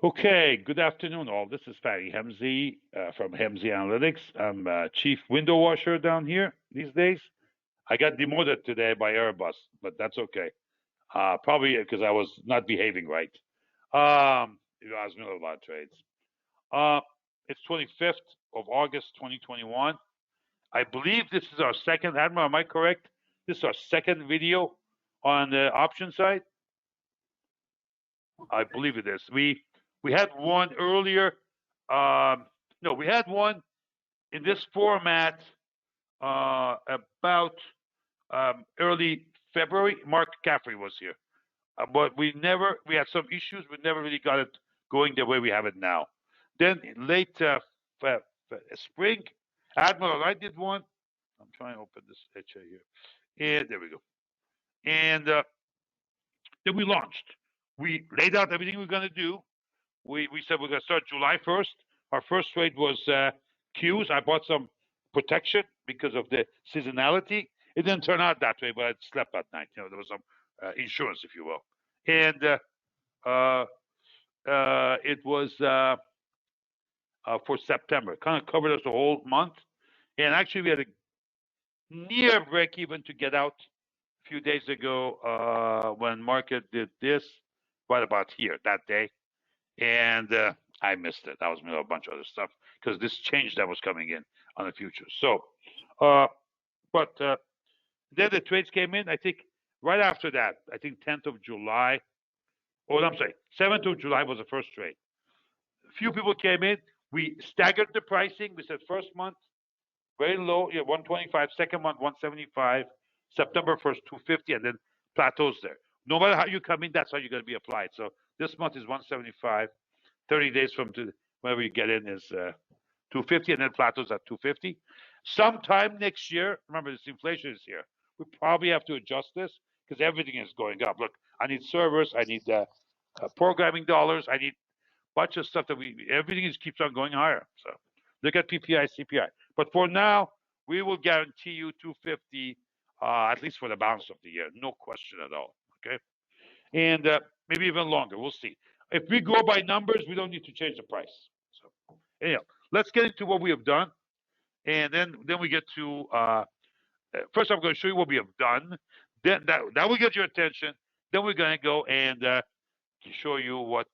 Okay, good afternoon, all. This is Fadi Hemzi from Hemzi Analytics. I'm chief window washer down here these days. I got demoted today by Airbus, but that's okay. Probably because I was not behaving right. You asked me a lot of trades. Uh, it's 25th of August, 2021. I believe this is our second, Admiral, am I correct? This is our second video on the option side. I believe it is. We had one earlier. No, we had one in this format about early February. Mark Caffrey was here, but we had some issues. We never really got it going the way we have it now. Then in late spring, Admiral, I did one. I'm trying to open this HA here, and there we go. And then we launched. We laid out everything we're going to do. We said we're going to start July 1st. Our first trade was Qs. I bought some protection because of the seasonality. It didn't turn out that way, but I slept at night. There was some insurance, if you will. And it was for September. Kind of covered us the whole month. And actually, we had a near break even to get out a few days ago when market did this, right about here that day. And I missed it. I was doing a bunch of other stuff because this change that was coming in on the future. So, but then the trades came in. I think right after that, I think 10th of July. Oh, I'm sorry, 7th of July was the first trade. A few people came in. We staggered the pricing. We said first month very low, 125. Second month 175. September 1st 250, and then plateaus there. No matter how you come in, that's how you're going to be applied. So this month is 175. 30 days from whenever you get in is 250, and then plateaus at 250. Sometime next year, remember this inflation is here. We probably have to adjust this because everything is going up. Look, I need servers, I need programming dollars, I need a bunch of stuff that everything keeps on going higher. So look at PPI, CPI. But for now, we will guarantee you 250 at least for the balance of the year, no question at all. Okay, and maybe even longer. We'll see. If we go by numbers, we don't need to change the price. So anyhow, let's get into what we have done, and then we get to first. I'm going to show you what we have done. Then that will get your attention. Then we're going to go and show you what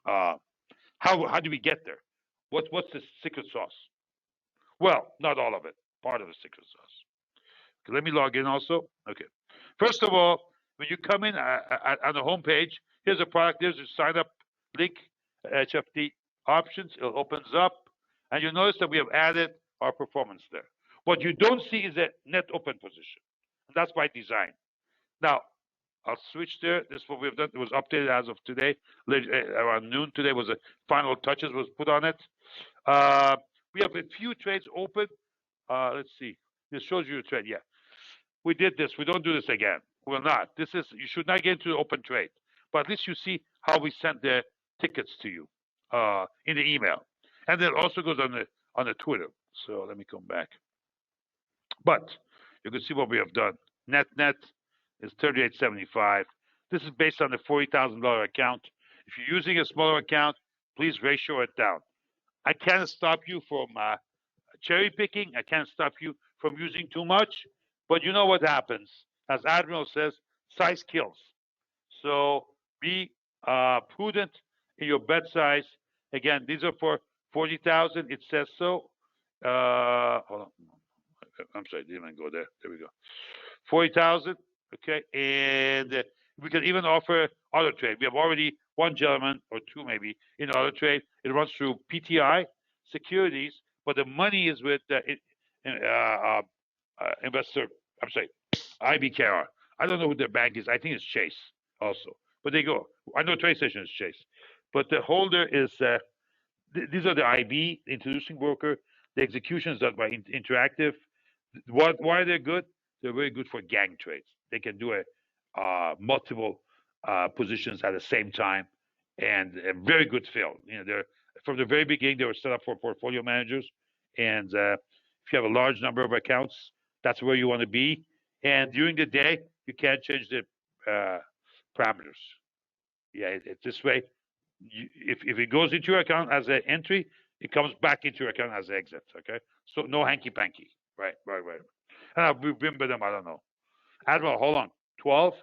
how do we get there? What's the secret sauce? Well, not all of it. Part of the secret sauce. Okay, let me log in also. Okay. First of all, when you come in on the home page, here's a product. There's a sign up link, HFT options. It opens up, and you notice that we have added our performance there. What you don't see is a net open position, and that's by design. Now, I'll switch there. This is what we've done. It was updated as of today, around noon. Today was the final touches was put on it. We have a few trades open. Let's see. This shows you a trade. Yeah, we did this. We don't do this again. We'll not. This is, you should not get into the open trade, but at least you see how we sent the tickets to you in the email, and then it also goes on the Twitter. So let me come back. But you can see what we have done. Net is 38.75. This is based on the $40,000 account. If you're using a smaller account, please ratio it down. I can't stop you from cherry picking. I can't stop you from using too much. But you know what happens? As Admiral says, size kills. So be prudent in your bet size. Again, these are for 40,000. It says so. Hold on. I'm sorry, didn't even go there. There we go. 40,000. Okay, and we can even offer auto trade. We have already one gentleman or two maybe in auto trade. It runs through PTI securities, but the money is with investor. I'm sorry, IBKR. I don't know who their bank is. I think it's Chase also. But they go. I know TradeStation is Chase, but the holder is. These are the IB introducing broker. The execution is done by Interactive. Why they're good? They're very good for gang trades. They can do multiple positions at the same time, and a very good fill. They're from the very beginning. They were set up for portfolio managers, and if you have a large number of accounts, that's where you want to be. And during the day, you can't change the parameters. Yeah, it's this way. if it goes into your account as an entry, it comes back into your account as an exit. Okay, so no hanky panky. Right. And I've been with them. I don't know. Admiral, hold on. 12,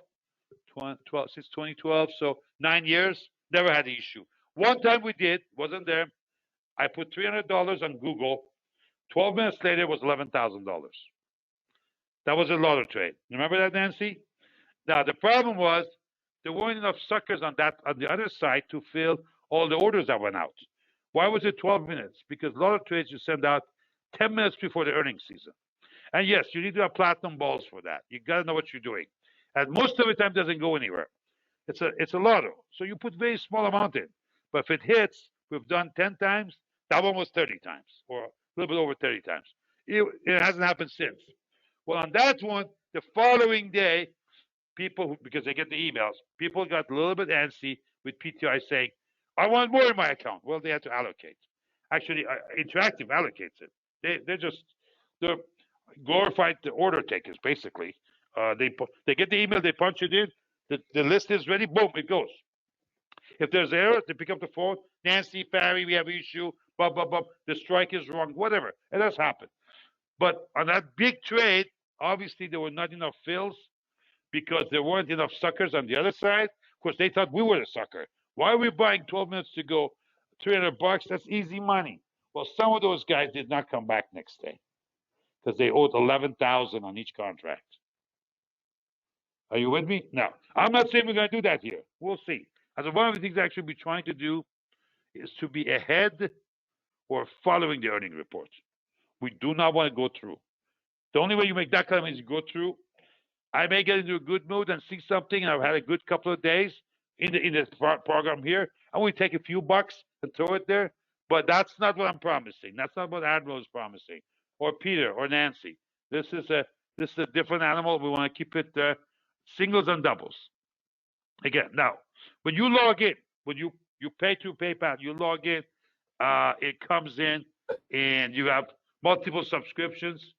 since 2012, so 9 years. Never had the issue. One time we did, wasn't there. I put $300 on Google. 12 minutes later, it was $11,000. That was a lotto trade. Remember that, Nancy? Now the problem was there weren't enough suckers on the other side to fill all the orders that went out. Why was it 12 minutes? Because lotto trades you send out 10 minutes before the earnings season. And yes, you need to have platinum balls for that. You got to know what you're doing. And most of the time, it doesn't go anywhere. It's a lotto. So you put very small amount in. But if it hits, we've done 10 times. That one was 30 times, or a little bit over 30 times. It hasn't happened since. Well, on that one, the following day, people, because they get the emails, people got a little bit antsy with PTI saying, I want more in my account. Well, they had to allocate. Actually, Interactive allocates it. They're glorified order takers, basically. They get the email, they punch it in, the list is ready, boom, it goes. If there's error, they pick up the phone, Nancy, Barry, we have an issue, blah, blah, blah, the strike is wrong, whatever. It has happened. But on that big trade, obviously there were not enough fills because there weren't enough suckers on the other side. Of course, they thought we were the sucker. Why are we buying 12 minutes to go? $300, that's easy money. Well, some of those guys did not come back next day because they owed 11,000 on each contract. Are you with me? Now, I'm not saying we're going to do that here. We'll see. As one of the things I should be trying to do is to be ahead or following the earning reports. We do not want to go through. The only way you make that kind of money is you go through. I may get into a good mood and see something, and I've had a good couple of days in the program here, and we take a few bucks and throw it there. But that's not what I'm promising. That's not what Admiral is promising, or Peter, or Nancy. This is a different animal. We want to keep it singles and doubles. Again, now when you log in, when you pay through PayPal, you log in, it comes in, and you have multiple subscriptions.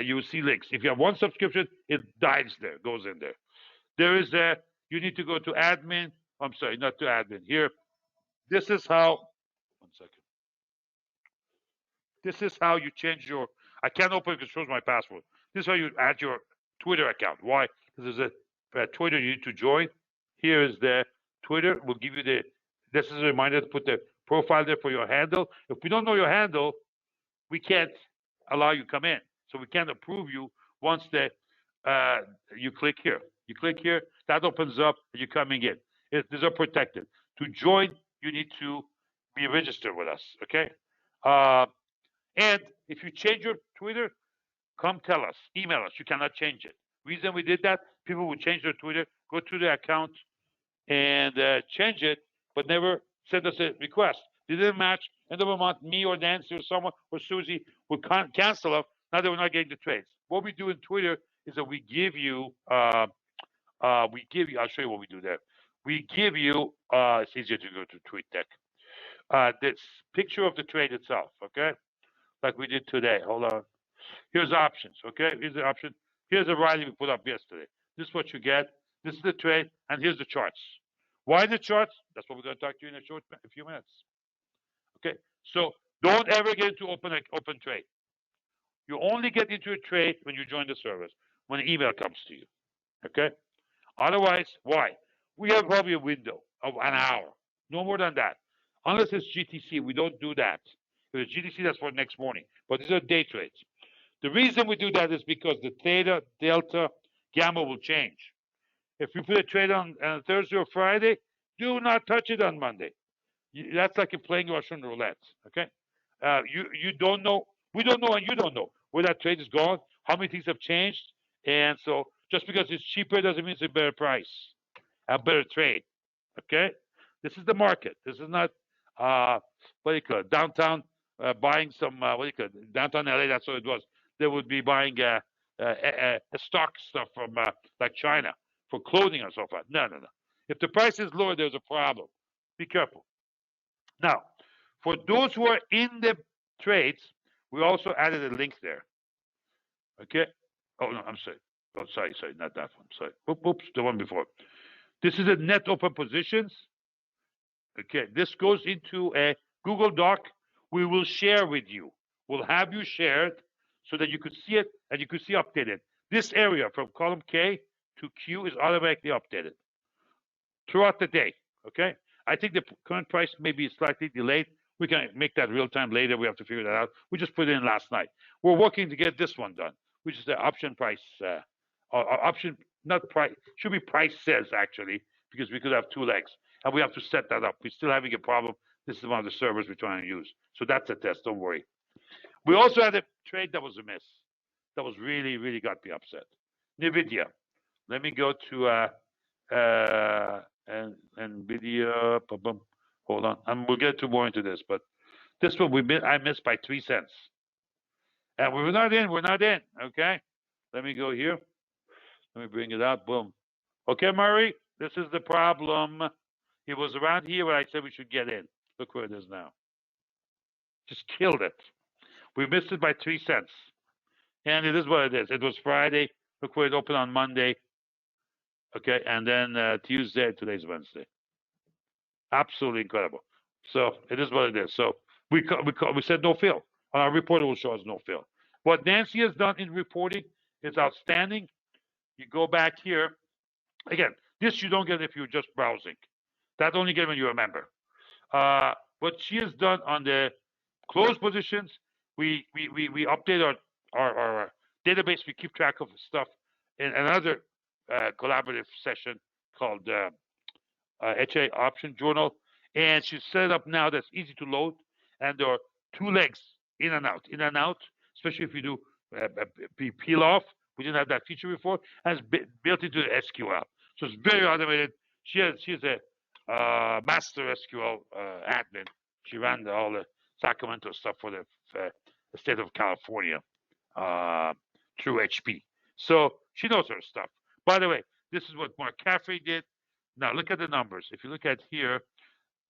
You will see links. If you have one subscription, it dives there, goes in there. There is you need to go to admin. I'm sorry, not to admin. Here, this is how, one second. This is how you change your, I can't open it because it shows my password. This is how you add your Twitter account. Why? Because there's a Twitter you need to join. Here is the Twitter. We'll give you this is a reminder to put the profile there for your handle. If we don't know your handle, we can't allow you to come in. So we can't approve you once you click here. You click here, that opens up, and you're coming in. These are protected. To join, you need to be registered with us, okay? And if you change your Twitter, come tell us, email us. You cannot change it. Reason we did that, people would change their Twitter, go to their account, and change it, but never send us a request. They didn't match. End of the month, me or Nancy or someone or Susie would cancel them. Now that we're not getting the trades. What we do in Twitter is that we give you, I'll show you what we do there. We give you, it's easier to go to TweetDeck. This picture of the trade itself, okay? Like we did today. Hold on. Here's options, okay? Here's the option. Here's a rally we put up yesterday. This is what you get. This is the trade, and here's the charts. Why the charts? That's what we're going to talk to you in a few minutes. Okay, so don't ever get into open trade. You only get into a trade when you join the service, when an email comes to you. Okay? Otherwise, why? We have probably a window of an hour, no more than that. Unless it's GTC, we don't do that. If it's GTC, that's for next morning. But these are day trades. The reason we do that is because the theta, delta, gamma will change. If you put a trade on Thursday or Friday, do not touch it on Monday. That's like you're playing Russian roulette. Okay? You don't know. We don't know, and you don't know where that trade is going, how many things have changed. And so just because it's cheaper doesn't mean it's a better price, a better trade. Okay? This is the market. This is not, what do you call it, downtown buying some, downtown LA, that's what it was. They would be buying stock stuff from like China for clothing and so forth. No. If the price is lower, there's a problem. Be careful. Now, for those who are in the trades, we also added a link there. Okay? Oh, no, I'm sorry. Oh, sorry, not that one. Sorry. Oops, the one before. This is a net open positions. Okay, this goes into a Google Doc. We will share with you. We'll have you share it so that you could see it and you could see updated. This area from column K to Q is automatically updated throughout the day. Okay, I think the current price may be slightly delayed. We can make that real time later. We have to figure that out. We just put it in last night. We're working to get this one done, which is the option price, option, not price, should be price says actually, because we could have two legs and we have to set that up. We're still having a problem. This is one of the servers we're trying to use. So that's a test. Don't worry. We also had a trade that was a miss. That was really, really got me upset. NVIDIA. Let me go to NVIDIA. Hold on. We'll get to more into this, but this one I missed by 3 cents. And we're not in. We're not in. Okay. Let me go here. Let me bring it out. Boom. Okay, Murray. This is the problem. It was around here where I said we should get in. Look where it is now. Just killed it. We missed it by 3 cents. And it is what it is. It was Friday. Look where it opened on Monday. Okay, and then Tuesday. Today's Wednesday. Absolutely incredible. So it is what it is. So we said no fill. On our report, it will show us no fill. What Nancy has done in reporting is outstanding. You go back here. Again, this you don't get if you're just browsing. That only get when you're a member. What she has done on the closed positions, we update our database. We keep track of stuff in another collaborative session called HA Option Journal. And she's set it up now that's easy to load. And there are two legs in and out, especially if you do peel off. We didn't have that feature before. And it's built into the SQL. So it's very automated. She's a master SQL admin. She ran all the Sacramento stuff for the state of California through HP. So she knows her stuff. By the way, this is what Mark Caffrey did. Now look at the numbers. If you look at here,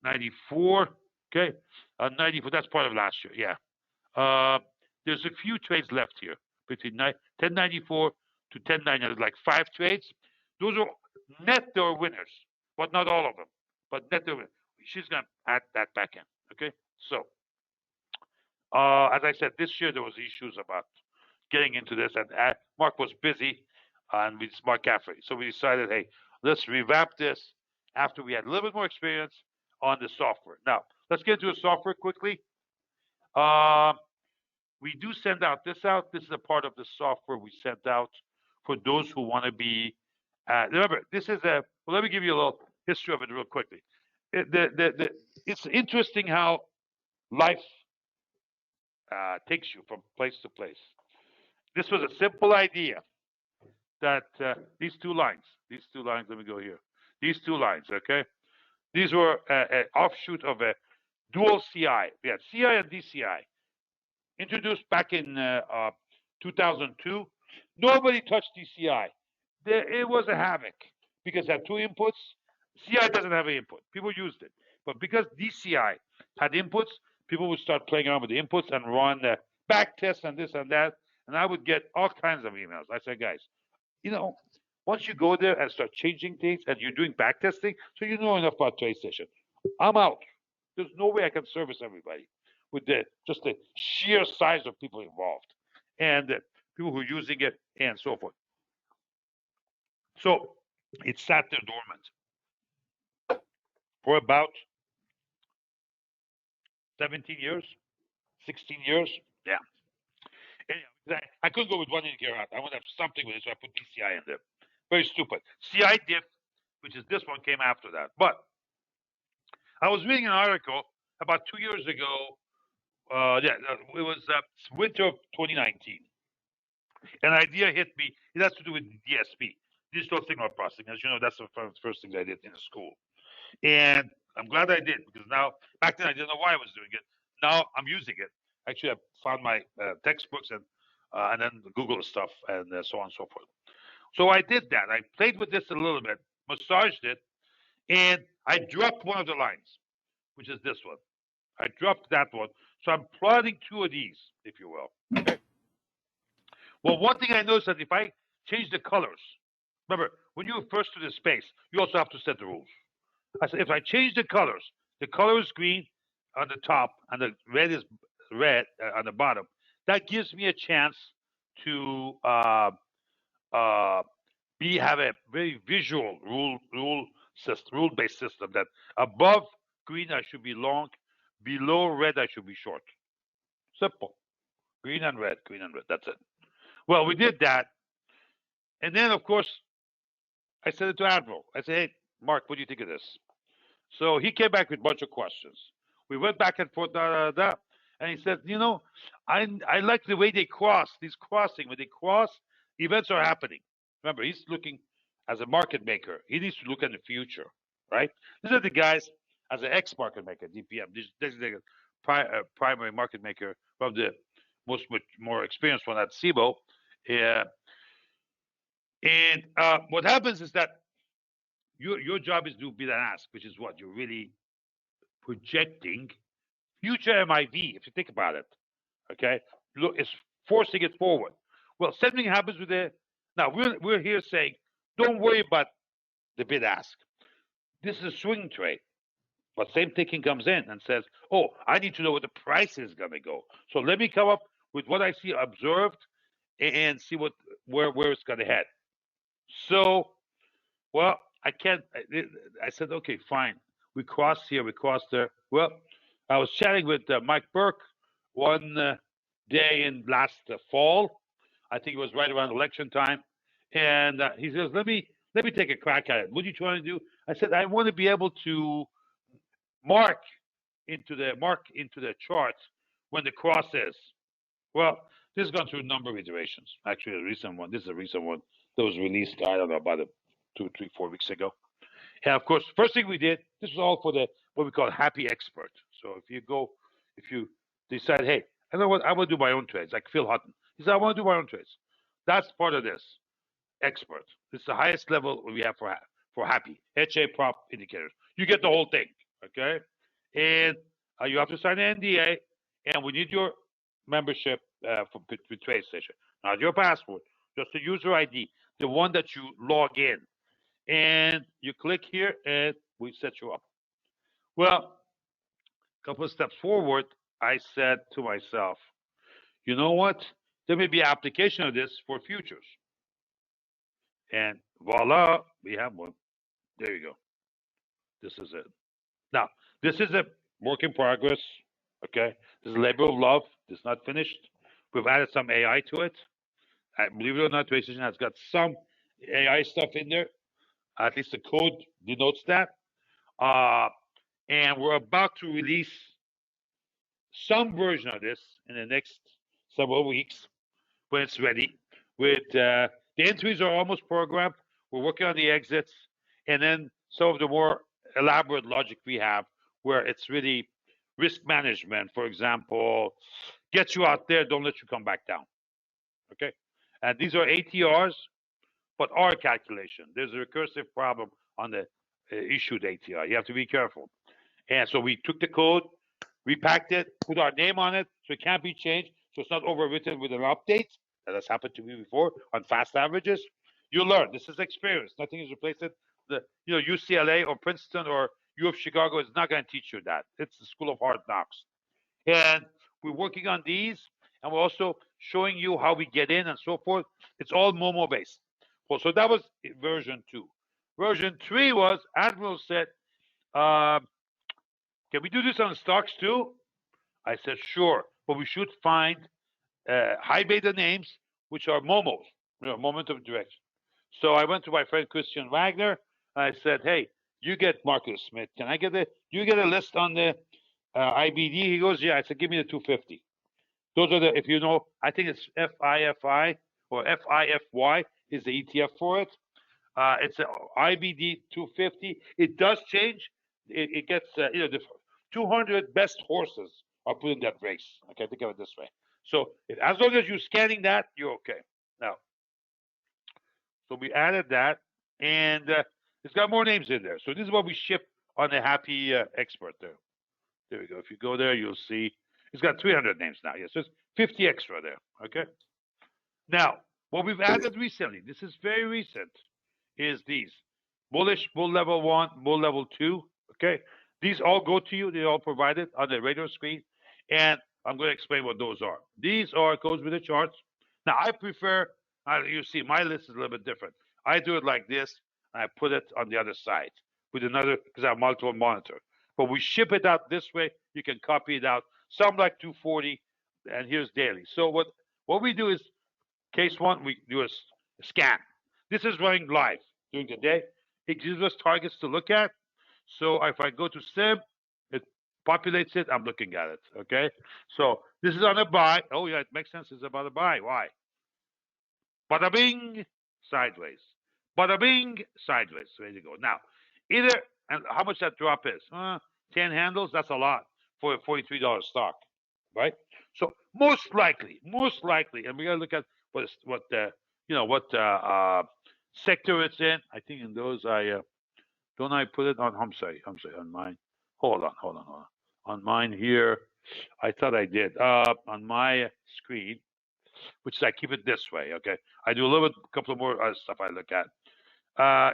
94, okay, 94. That's part of last year. Yeah. There's a few trades left here between 1094 to 1099. Like 5 trades. Those are net. They are winners, but not all of them. But net they're winners. She's gonna add that back in. Okay. So as I said, this year there was issues about getting into this, and Mark was busy, and with Mark Caffrey. So we decided, hey, let's revamp this after we had a little bit more experience on the software. Now, let's get into the software quickly. We do send out this out. This is a part of the software we sent out for those who want to be. Remember, this is a. Well, let me give you a little history of it real quickly. It's interesting how life takes you from place to place. This was a simple idea that these two lines, let me go here. These two lines, okay? These were an offshoot of a dual CI. We had CI and DCI. Introduced back in 2002. Nobody touched DCI. It was a havoc because it had 2 inputs. CI doesn't have an input. People used it. But because DCI had inputs, people would start playing around with the inputs and run the back tests and this and that. And I would get all kinds of emails. I said, guys, once you go there and start changing things and you're doing back testing, so you know enough about TradeStation, I'm out. There's no way I can service everybody with just the sheer size of people involved and people who are using it and so forth. So it sat there dormant for about 17 years, 16 years. Yeah. Anyway, I couldn't go with one indicator out. I want to have something with it, so I put DCI in there. Very stupid. CI diff, which is this one, came after that. But I was reading an article about 2 years ago. It was winter of 2019. An idea hit me. It has to do with DSP, digital signal processing. As you know, that's the first things I did in school. And I'm glad I did, because now, back then I didn't know why I was doing it. Now I'm using it. Actually, I found my textbooks and then Google stuff and so on and so forth. So I did that. I played with this a little bit, massaged it, and I dropped one of the lines, which is this one. I dropped that one. So I'm plotting 2 of these, if you will. Okay. Well, one thing I noticed that if I change the colors, remember, when you first do the space, you also have to set the rules. I said, if I change the colors the color is green on the top and the red is red on the bottom. That gives me a chance to have a very visual rule based system that above green I should be long, below red I should be short. Simple. Green and red, green and red. That's it. Well, we did that, and then of course I said it to Admiral. I said, "Hey, Mark, what do you think of this?" So he came back with a bunch of questions. We went back and forth, and he said, I like the way they cross, these crossing. When they cross, events are happening. Remember, he's looking as a market maker. He needs to look at the future, right? These are the guys, as an ex-market maker, DPM, this is the primary market maker from the more experienced one at SIBO. And what happens is that your job is to bid and ask, which is what? You're really projecting future MIV, if you think about it. Okay? Look, it's forcing it forward. Well, something happens with it. Now, we're here saying, don't worry about the bid ask. This is a swing trade. But same thinking comes in and says, oh, I need to know where the price is going to go. So let me come up with what I see observed and see where it's going to head. So, well, I said, okay, fine. We crossed here, we crossed there. Well, I was chatting with Mike Burke one day in last fall. I think it was right around election time. And he says, let me take a crack at it. What are you trying to do? I said, I want to be able to mark into the charts when the cross is. Well, this has gone through a number of iterations. Actually, a recent one. This is a recent one that was released, I don't know, about 2, 3, 4 weeks ago. And of course, first thing we did, this was all for what we call happy expert. So if you decide, hey, I know what, I want to do my own trades, like Phil Hutton. He said, I want to do my own trades. That's part of this expert. This is the highest level we have for happy HA prop indicators. You get the whole thing, okay? And you have to sign an NDA, and we need your membership for TradeStation. Not your passport, just the user ID, the one that you log in. And you click here, and we set you up. Well, a couple of steps forward, I said to myself, you know what? There may be an application of this for futures. And voila, we have one. There you go. This is it. Now, this is a work in progress, okay? This is a labor of love. It's not finished. We've added some AI to it. Believe it or not, TradeStation has got some AI stuff in there. At least the code denotes that. And we're about to release some version of this in the next several weeks when it's ready. The entries are almost programmed. We're working on the exits. And then some of the more elaborate logic we have where it's really risk management, for example, get you out there, don't let you come back down. Okay? And these are ATRs, but R calculation. There's a recursive problem on the issued ATR. You have to be careful. And so we took the code, repacked it, put our name on it, so it can't be changed, so it's not overwritten with an update. That has happened to me before on fast averages. You learn. This is experience. Nothing is replaced. UCLA or Princeton or U of Chicago is not going to teach you that. It's the school of hard knocks. And we're working on these, and we're also showing you how we get in and so forth. It's all Momo based. Well, so that was version 2. Version 3 was Admiral said, can we do this on stocks too? I said, sure, but we should find high beta names, which are Momos, moment of direction. So I went to my friend Christian Wagner. I said, hey, you get Marcus Smith. You get a list on the IBD? He goes, yeah. I said, give me the 250. Those are if you know, I think it's FIFI or FIFY is the ETF for it. It's an IBD 250. It does change. It gets, the 200 best horses are put in that race. Okay, think of it this way. So as long as you're scanning that, you're okay. Now, so we added that, and it's got more names in there. So this is what we ship on the Happy Expert there. There we go. If you go there, you'll see it's got 300 names now. Yes, there's 50 extra there. Okay. Now, what we've added recently, this is very recent, is these bullish bull level 1, bull level 2. Okay. These all go to you. They're all provided on the radar screen. And I'm going to explain what those are. These are goes with the charts. Now, I prefer, you see, my list is a little bit different. I do it like this, and I put it on the other side with another, because I have multiple monitor. But we ship it out this way. You can copy it out. Some like 240, and here's daily. So what we do is, case one, we do a scan. This is running live during the day. It gives us targets to look at. So if I go to SIM, it populates it. I'm looking at it. Okay. So this is on a buy. Oh yeah, it makes sense. It's about a buy. Why? Bada bing, sideways. Bada bing, sideways. There you go. Now, either, and how much that drop is? 10 handles. That's a lot for a $43 stock, right? So most likely, and we gotta look at what sector it's in. I think in those don't I put it on? I'm sorry, on mine. Hold on. On mine here, I thought I did. On my screen, which is I keep it this way. Okay, I do a little bit, couple of more stuff I look at.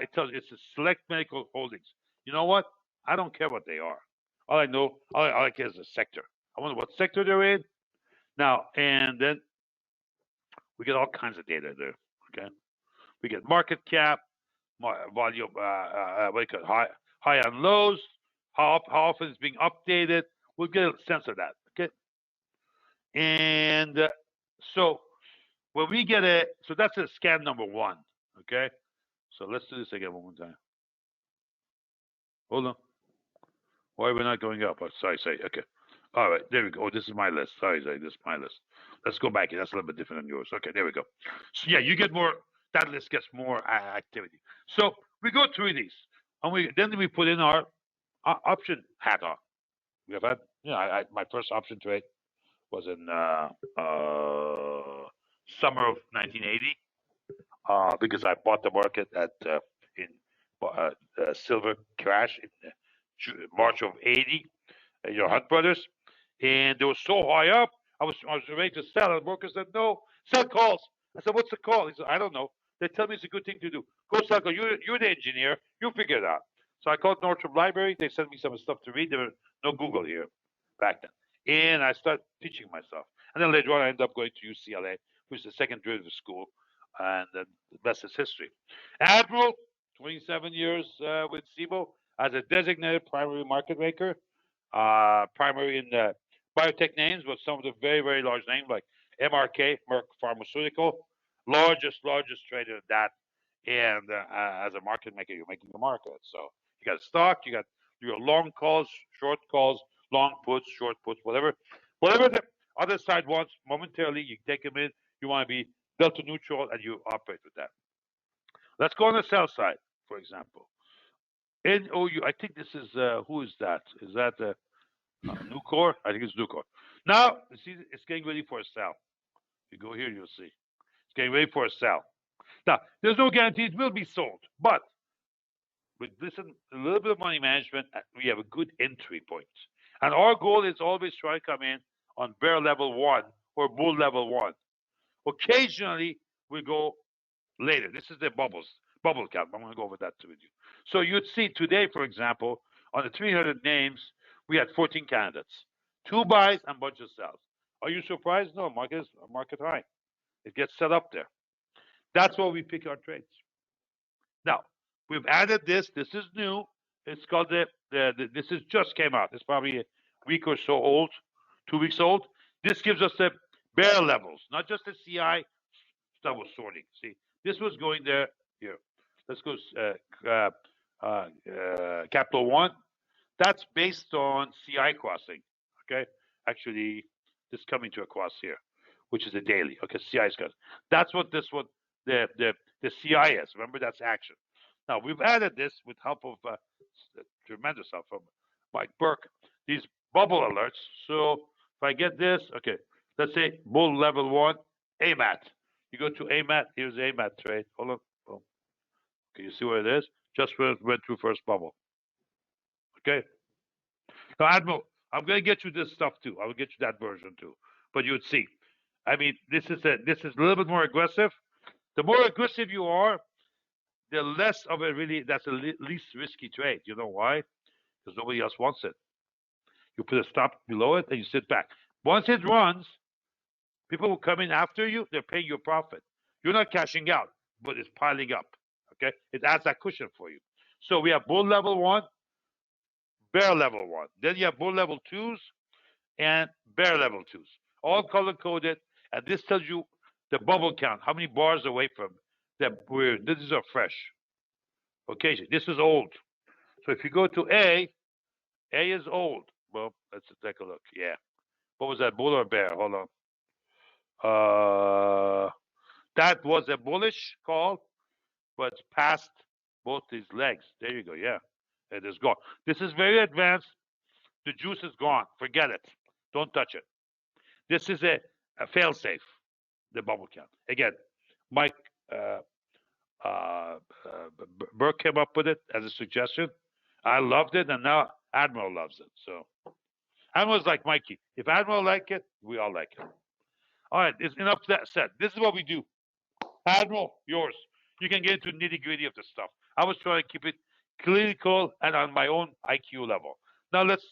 It tells it's a select medical holdings. You know what? I don't care what they are. All I know, all I care is the sector. I wonder what sector they're in. Now, and then we get all kinds of data there. Okay, we get market cap, volume, what do you call it, high and lows, how often it's being updated. We'll get a sense of that. Okay, and so when we get so that's a scan number one. Okay, so let's do this again one more time. Hold on. Why are we not going up? Oh, sorry. Okay. All right, there we go. Oh, this is my list. Sorry, this is my list. Let's go back here. That's a little bit different than yours. Okay, there we go. So yeah, you get more. That list gets more activity. So we go through these, and then we put in our option hat on. We have had, my first option trade was in summer of 1980, because I bought the market at in silver crash in March of 80. Hunt Brothers, and they were so high up. I was ready to sell, and the broker said, "No, sell calls." I said, "What's the call?" He said, "I don't know. They tell me it's a good thing to do. Go sell calls. You're the engineer. You figure it out." So I called Northrop Library. They sent me some stuff to read. There was no Google here back then, and I started teaching myself. And then later on, I ended up going to UCLA, which is the second derivative school, and then the rest is history. Admiral, 27 years with SIBO as a designated primary market maker. Primary in biotech names, but some of the very, very large names like MRK, Merck Pharmaceutical, largest trader in that. And as a market maker, you're making a market. So you got stock, you got your long calls, short calls, long puts, short puts, whatever the other side wants momentarily, you take them in. You want to be delta neutral, and you operate with that. Let's go on the sell side, for example. NOU, I think this is, who is that? Is that Nucor? I think it's Nucor. Now, you see, it's getting ready for a sell. You go here, you'll see. It's getting ready for a sell. Now, there's no guarantee it will be sold, but with a little bit of money management, we have a good entry point. And our goal is always try to come in on bear level 1 or bull level 1. Occasionally, we go later. This is the bubble count. I'm going to go over that with you. So you'd see today, for example, on the 300 names, we had 14 candidates, 2 buys and a bunch of sells. Are you surprised? No, market high. It gets set up there. That's why we pick our trades. Now, we've added this. This is new. It's called this is just came out. It's probably a week or so old, 2 weeks old. This gives us the bear levels, not just the CI stuff was sorting. See, this was going there. Here, let's go Capital One. That's based on CI crossing. Okay, actually, this coming to a cross here, which is a daily. Okay, CI is crossing. That's what the CI is. Remember, that's action. Now we've added this with help of tremendous help from Mike Burke. These bubble alerts. So if I get this, okay, let's say bull level 1, AMAT. You go to AMAT. Here's the AMAT trade. Hold on. Boom. Okay, you see where it is? Just went through first bubble. Okay. Now, Admiral, I'm going to get you this stuff too. I will get you that version too. But you would see. I mean, this is a little bit more aggressive. The more aggressive you are, the less of a really, that's a least risky trade. You know why? because nobody else wants it. You put a stop below it and you sit back. Once it runs, people who come in after you, they're paying you a profit. You're not cashing out, but it's piling up. Okay, it adds that cushion for you. So we have bull level 1, bear level 1. Then you have bull level 2s and bear level 2s, all color coded, and this tells you the bubble count, how many bars away from that. These are fresh. Okay, this is old. So if you go to A is old. Well, let's take a look. Yeah. What was that, bull or bear? Hold on. That was a bullish call, but it's past both these legs. There you go. Yeah. It is gone. This is very advanced. The juice is gone. Forget it. Don't touch it. This is a fail-safe, the bubble count. Again, Mike Burke came up with it as a suggestion. I loved it, and now Admiral loves it. So Admiral's like Mikey. If Admiral like it, we all like it. All right, it's enough that said. This is what we do. Admiral, yours. You can get into nitty-gritty of the stuff. I was trying to keep it clinical and on my own IQ level. Now let's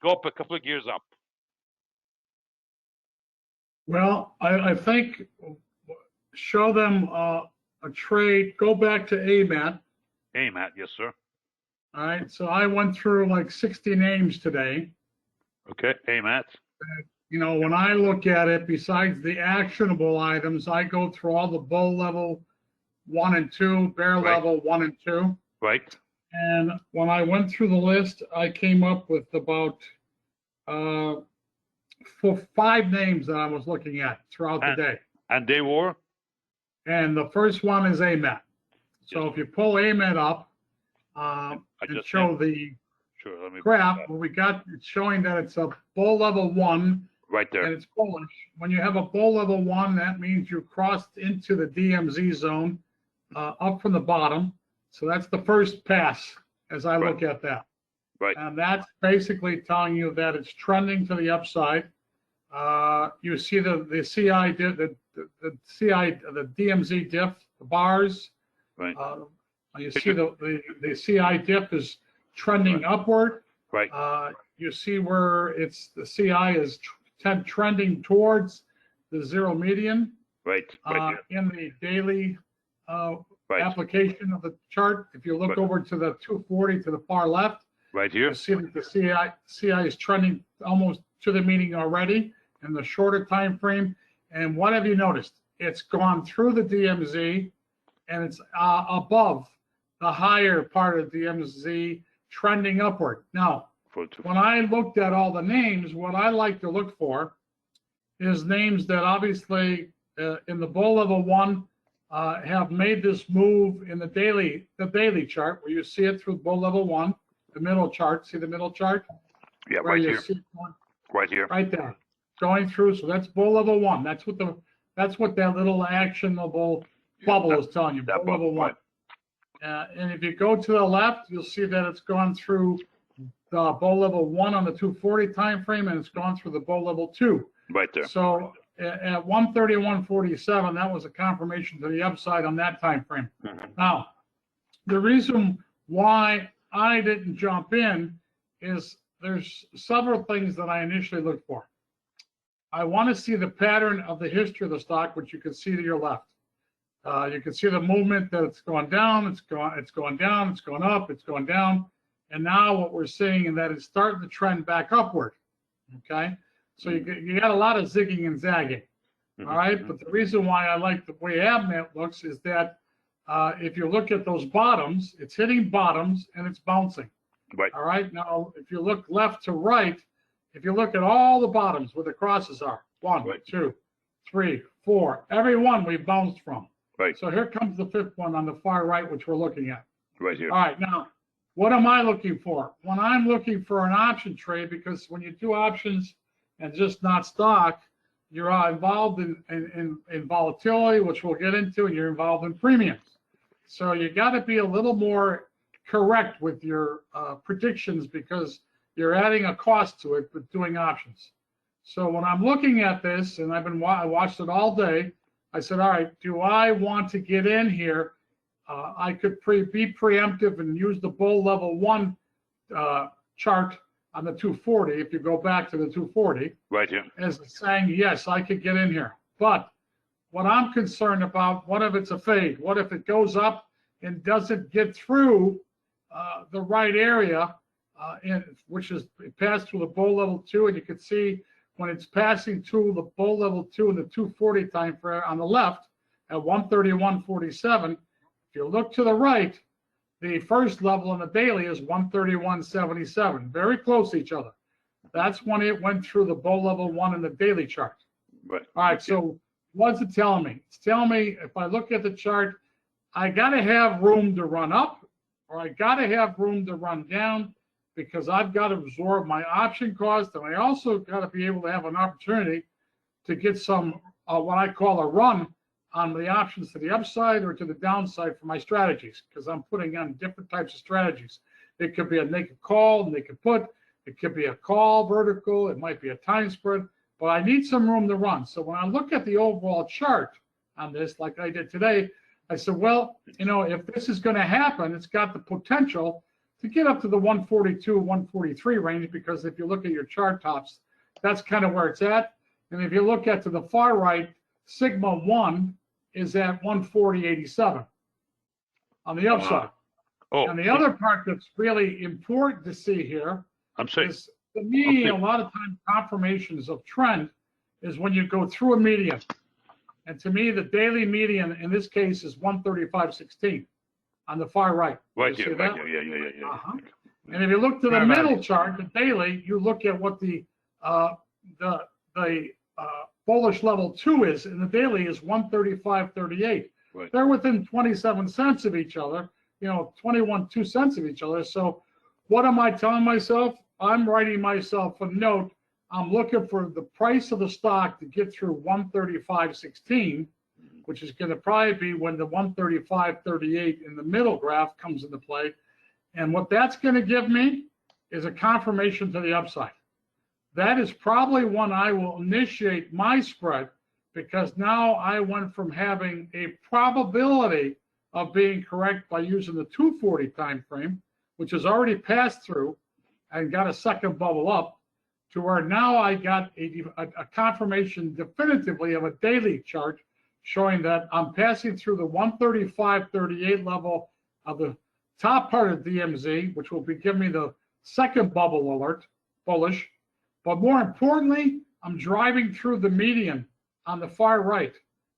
go up a couple of gears up. Well, I think show them a trade. Go back to AMAT. AMAT, yes, sir. All right. So I went through like 60 names today. Okay, AMAT. You know, when I look at it, besides the actionable items, I go through all the bull level 1 and 2, bear level 1 and 2. Right. And when I went through the list, I came up with about 5 names that I was looking at throughout the day. And they were? And the first one is AMAT. So yes, if you pull AMAT up and show the graph, what we got, it's showing that it's a bull level 1. Right there. And it's bullish. When you have a bull level 1, that means you crossed into the DMZ zone up from the bottom. So that's the first pass as I look at that. Right. And that's basically telling you that it's trending to the upside. You see the CI diff, the DMZ diff, the bars. Right. You see the CI diff is trending upward. Right. You see where it's the CI is trending towards the zero median. Right. In the daily application of the chart, if you look over to the 240 to the far left, right here, you see that the CI is trending almost to the median already in the shorter time frame. And what have you noticed? It's gone through the DMZ and it's above the higher part of DMZ, trending upward. Now, when I looked at all the names, what I like to look for is names that obviously in the bull level 1 have made this move in the daily chart, where you see it through bull level 1, the middle chart. See the middle chart? Yeah, right here. Right here. Right there, going through. So that's bull level 1. That's what that little actionable bubble is telling you. Bull level 1. And if you go to the left, you'll see that it's gone through the bull level 1 on the 240 time frame, and it's gone through the bull level 2. Right there. So at 131.47, that was a confirmation to the upside on that time frame. Mm-hmm. Now, the reason why I didn't jump in is there's several things that I initially looked for. I want to see the pattern of the history of the stock, which you can see to your left. You can see the movement that it's going down, it's going down, it's going up, it's going down. And now what we're seeing is that it's starting to trend back upward. Okay. So you got a lot of zigging and zagging. All right. But the reason why I like the way AMAT looks is that if you look at those bottoms, it's hitting bottoms and it's bouncing. Right. All right. Now, if you look left to right, if you look at all the bottoms where the crosses are, 1, 2, 3, 4, every one we've bounced from. Right. So here comes the 5th one on the far right, which we're looking at. Right here. All right. Now, what am I looking for? When I'm looking for an option trade, because when you do options and just not stock, you're involved in volatility, which we'll get into, and you're involved in premiums. So you got to be a little more correct with your predictions, because you're adding a cost to it with doing options. So when I'm looking at this, and I watched it all day, I said, all right, do I want to get in here? I could be preemptive and use the bull level 1 chart on the 240, if you go back to the 240, Right here. as saying, yes, I could get in here. But what I'm concerned about, what if it's a fade? What if it goes up and doesn't get through the right area, which is it passed through the bull level 2, and you can see when it's passing through the bull level 2 in the 240 time frame on the left at 131.47. If you look to the right, the first level in the daily is 131.77, very close to each other. That's when it went through the bull level 1 in the daily chart. Right. All right, so what's it telling me? It's telling me if I look at the chart, I got to have room to run up, or I got to have room to run down, because I've got to absorb my option cost, and I also got to be able to have an opportunity to get some what I call a run on the options to the upside or to the downside for my strategies, because I'm putting on different types of strategies. It could be a naked call, naked put. It could be a call vertical. It might be a time spread, but I need some room to run. So when I look at the overall chart on this, like I did today, I said, well, if this is going to happen, it's got the potential to get up to the 142, 143 range, because if you look at your chart tops, that's kind of where it's at. And if you look at to the far right, Sigma 1 is at 140.87 on the upside. And the other part that's really important to see here is, to me, a lot of time confirmations of trend is when you go through a median. And to me, the daily median in this case is 135.16 on the far right. Right here. Yeah. And if you look to the middle chart, the daily, you look at what the bullish level 2 is, and the daily is 135.38. Right. They're within 27 cents of each other, 2 cents of each other. So what am I telling myself? I'm writing myself a note. I'm looking for the price of the stock to get through 135.16, which is going to probably be when the 135.38 in the middle graph comes into play. And what that's going to give me is a confirmation to the upside. That is probably when I will initiate my spread, because now I went from having a probability of being correct by using the 240 time frame, which has already passed through and got a second bubble up, to where now I got a confirmation definitively of a daily chart showing that I'm passing through the 135.38 level of the top part of DMZ, which will be giving me the second bubble alert, bullish. But more importantly, I'm driving through the median on the far right.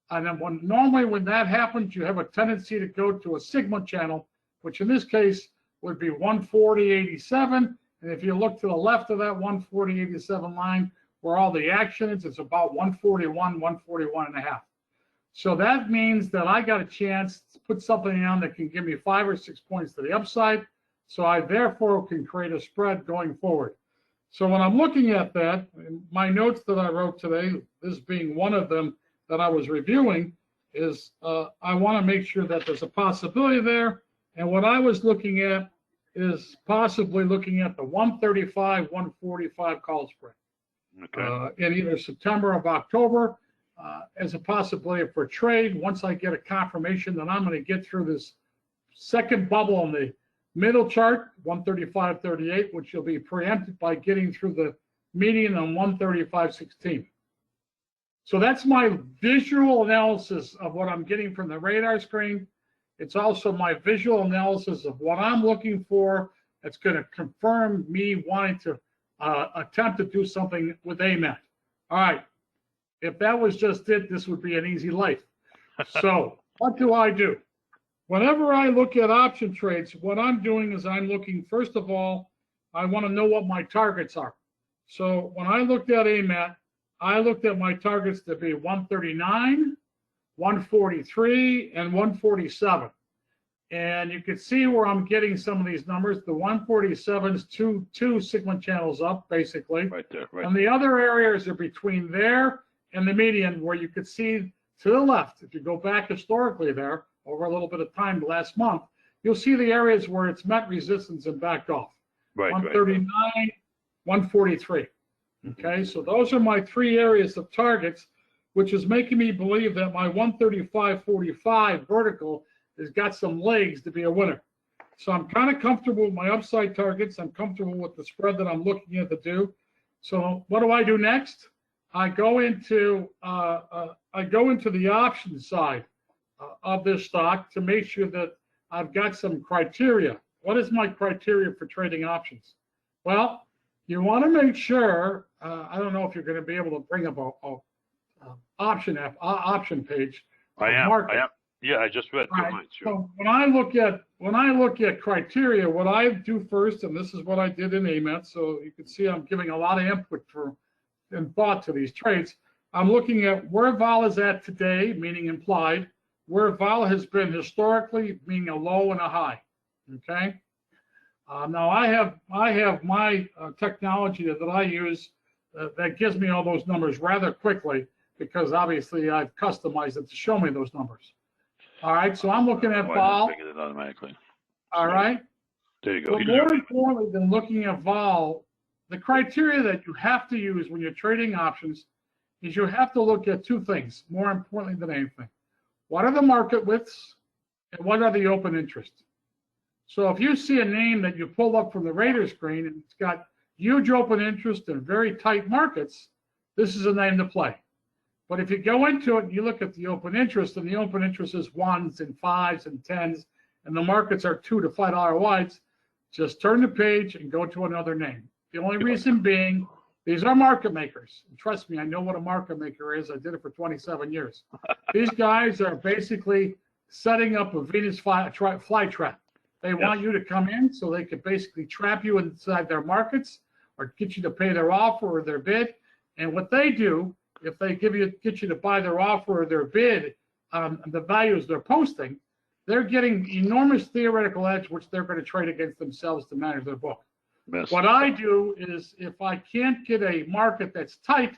And then normally when that happens, you have a tendency to go to a Sigma channel, which in this case would be 140.87. And if you look to the left of that 140.87 line, where all the action is, it's about 141, 141.5. So that means that I got a chance to put something on that can give me 5 or 6 points to the upside. So I therefore can create a spread going forward. So when I'm looking at that, my notes that I wrote today, this being one of them that I was reviewing, is I want to make sure that there's a possibility there. And what I was looking at is possibly looking at the 135, 145 call spread in either September or October as a possibility for trade. Once I get a confirmation that I'm going to get through this second bubble on the middle chart, 135.38, which will be preempted by getting through the median on 135.16. So that's my visual analysis of what I'm getting from the radar screen. It's also my visual analysis of what I'm looking for that's going to confirm me wanting to attempt to do something with AMAT. All right. If that was just it, this would be an easy life. So what do? Whenever I look at option trades, what I'm doing is I'm looking, first of all, I want to know what my targets are. So when I looked at AMAT, I looked at my targets to be 139, 143, and 147. And you can see where I'm getting some of these numbers. The 147 is two Sigma channels up, basically. Right there. Right. And the other areas are between there and the median, where you could see to the left, if you go back historically there, over a little bit of time last month, you'll see the areas where it's met resistance and backed off. Right. 139, 143. Okay, so those are my 3 areas of targets, which is making me believe that my 135.45 vertical has got some legs to be a winner. So I'm kind of comfortable with my upside targets. I'm comfortable with the spread that I'm looking at to do. So what do I do next? I go into the option side of this stock to make sure that I've got some criteria. What is my criteria for trading options? Well, you want to make sure. I don't know if you're going to be able to bring up a option page. I am. Yeah, I just read too much. So when I look at criteria, what I do first, and this is what I did in AMET, so you can see I'm giving a lot of input and thought to these trades. I'm looking at where vol is at today, meaning implied, where vol has been historically, meaning a low and a high. Okay. Now I have my technology that I use that gives me all those numbers rather quickly, because obviously I've customized it to show me those numbers. All right, so I'm looking at vol. It automatically. All right. There you go. But more importantly than looking at vol, the criteria that you have to use when you're trading options is you have to look at two things, more importantly than anything. What are the market widths and what are the open interest? So if you see a name that you pull up from the radar screen and it's got huge open interest and very tight markets, this is a name to play. But if you go into it and you look at the open interest, and the open interest is 1s and 5s and 10s, and the markets are $2 to $5 wides, just turn the page and go to another name. The only reason being, these are market makers. And trust me, I know what a market maker is. I did it for 27 years. These guys are basically setting up a Venus fly trap. They want you to come in so they could basically trap you inside their markets or get you to pay their offer or their bid. And what they do, if they get you to buy their offer or their bid on the values they're posting, they're getting enormous theoretical edge, which they're going to trade against themselves to manage their book. Yes. What I do is, if I can't get a market that's tight,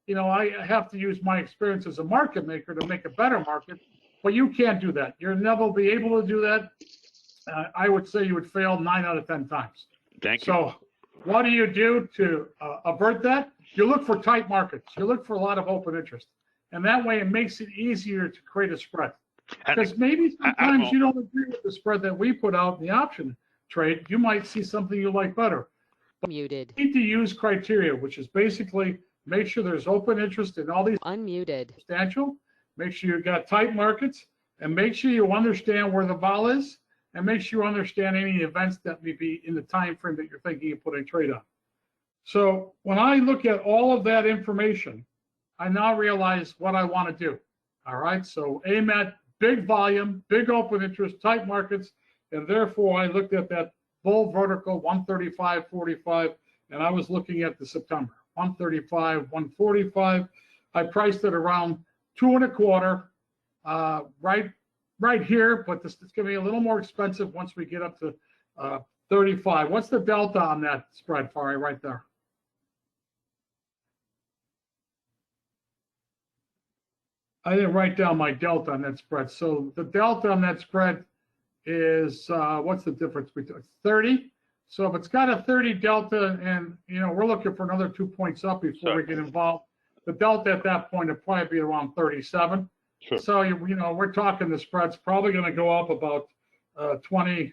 I have to use my experience as a market maker to make a better market. But you can't do that. You'll never be able to do that. I would say you would fail 9 out of 10 times. Thank you. So what do you do to avert that? You look for tight markets. You look for a lot of open interest. And that way it makes it easier to create a spread. Because maybe sometimes you don't agree with the spread that we put out in the option trade. You might see something you like better. But Muted. You need to use criteria, which is basically make sure there's open interest in all these. Unmuted. Substantial. Make sure you've got tight markets, and make sure you understand where the vol is, and make sure you understand any events that may be in the time frame that you're thinking of putting a trade on. So when I look at all of that information, I now realize what I want to do. All right, so AMET, big volume, big open interest, tight markets, and therefore I looked at that bull vertical 135.45, and I was looking at the September 135, 145. I priced it around 2.25, right here, but this is going to be a little more expensive once we get up to 35. What's the delta on that spread, Fari, right there? I didn't write down my delta on that spread. So the delta on that spread is, what's the difference between 30? So if it's got a 30 delta and, we're looking for another 2 points up before we get involved, the delta at that point would probably be around 37. Sure. So, we're talking the spread's probably going to go up about 20,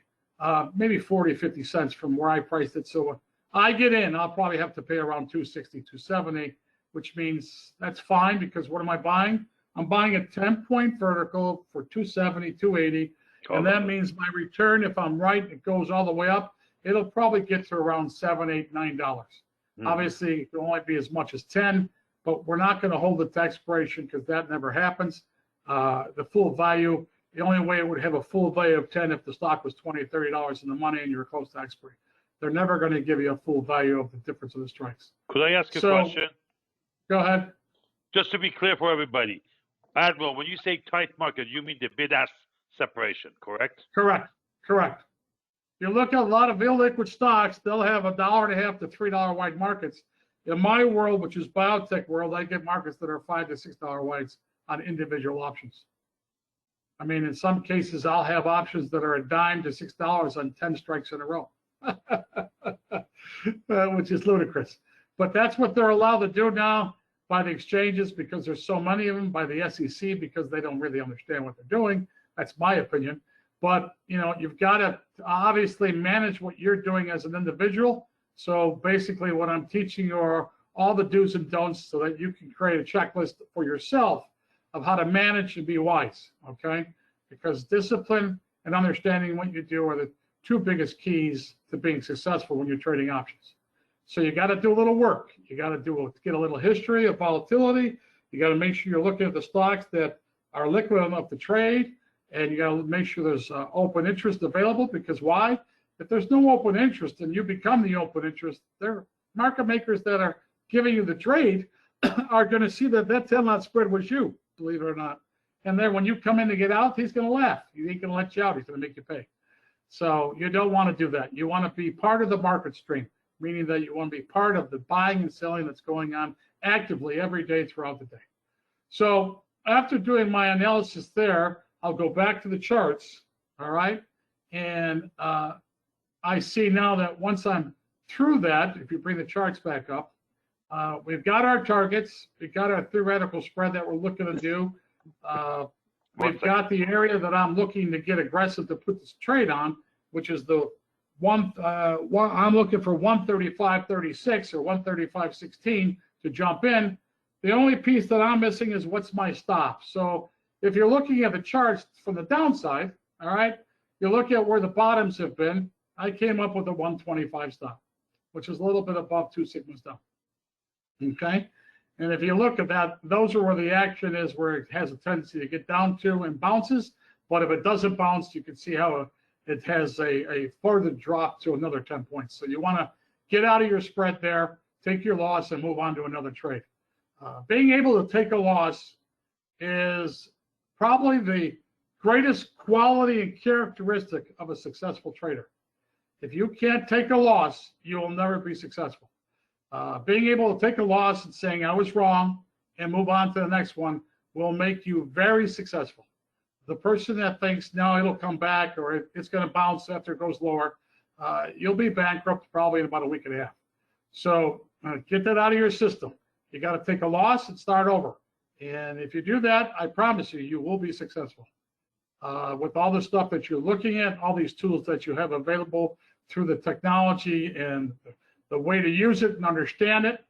maybe 40, 50 cents from where I priced it. So I get in, I'll probably have to pay around 260, 270, which means that's fine, because what am I buying? I'm buying a 10-point vertical for 270, 280. And that means my return, if I'm right, it goes all the way up. It'll probably get to around $7, $8, $9. Obviously, it can only be as much as 10, but we're not going to hold it to expiration because that never happens. The full value, the only way it would have a full value of 10 if the stock was $20, $30 in the money and you're close to expiry. They're never going to give you a full value of the difference of the strikes. Could I ask a question? Go ahead. Just to be clear for everybody, Admiral, when you say tight market, you mean the bid-ask separation, correct? Correct. You look at a lot of illiquid stocks, they'll have $1.50 to $3 wide markets. In my world, which is biotech world, I get markets that are $5 to $6 wides on individual options. I mean, in some cases, I'll have options that are $0.10 to $6 on 10 strikes in a row, which is ludicrous. But that's what they're allowed to do now by the exchanges, because there's so many of them, by the SEC because they don't really understand what they're doing. That's my opinion. but you've got to obviously manage what you're doing as an individual. So basically what I'm teaching you are all the do's and don'ts so that you can create a checklist for yourself of how to manage and be wise, okay? Because discipline and understanding what you do are the two biggest keys to being successful when you're trading options. So you got to do a little work. You got to get a little history of volatility. You got to make sure you're looking at the stocks that are liquid enough to trade, and you got to make sure there's open interest available, because why? If there's no open interest and you become the open interest, there market makers that are giving you the trade are going to see that 10 lot spread was you, believe it or not. And then when you come in to get out, he's going to laugh. He ain't going to let you out. He's going to make you pay. So you don't want to do that. You want to be part of the market stream, meaning that you want to be part of the buying and selling that's going on actively every day throughout the day. So after doing my analysis there, I'll go back to the charts, all right? And I see now that once I'm through that, if you bring the charts back up, we've got our targets, we've got our theoretical spread that we're looking to do. We've got the area that I'm looking to get aggressive to put this trade on, which is the I'm looking for 135.36 or 135.16 to jump in. The only piece that I'm missing is what's my stop. So if you're looking at the charts from the downside, all right, you look at where the bottoms have been. I came up with a 125 stop, which is a little bit above 2 sigmas down. Okay. And if you look at that, those are where the action is, where it has a tendency to get down to and bounces. But if it doesn't bounce, you can see how it has a further drop to another 10 points. So you want to get out of your spread there, take your loss, and move on to another trade. Being able to take a loss is probably the greatest quality and characteristic of a successful trader. If you can't take a loss, you will never be successful. Being able to take a loss and saying I was wrong and move on to the next one will make you very successful. The person that thinks, no, it'll come back or it's going to bounce after it goes lower, you'll be bankrupt probably in about a week and a half. So get that out of your system. You got to take a loss and start over. And if you do that, I promise you, you will be successful. With all the stuff that you're looking at, all these tools that you have available through the technology and the way to use it and understand it.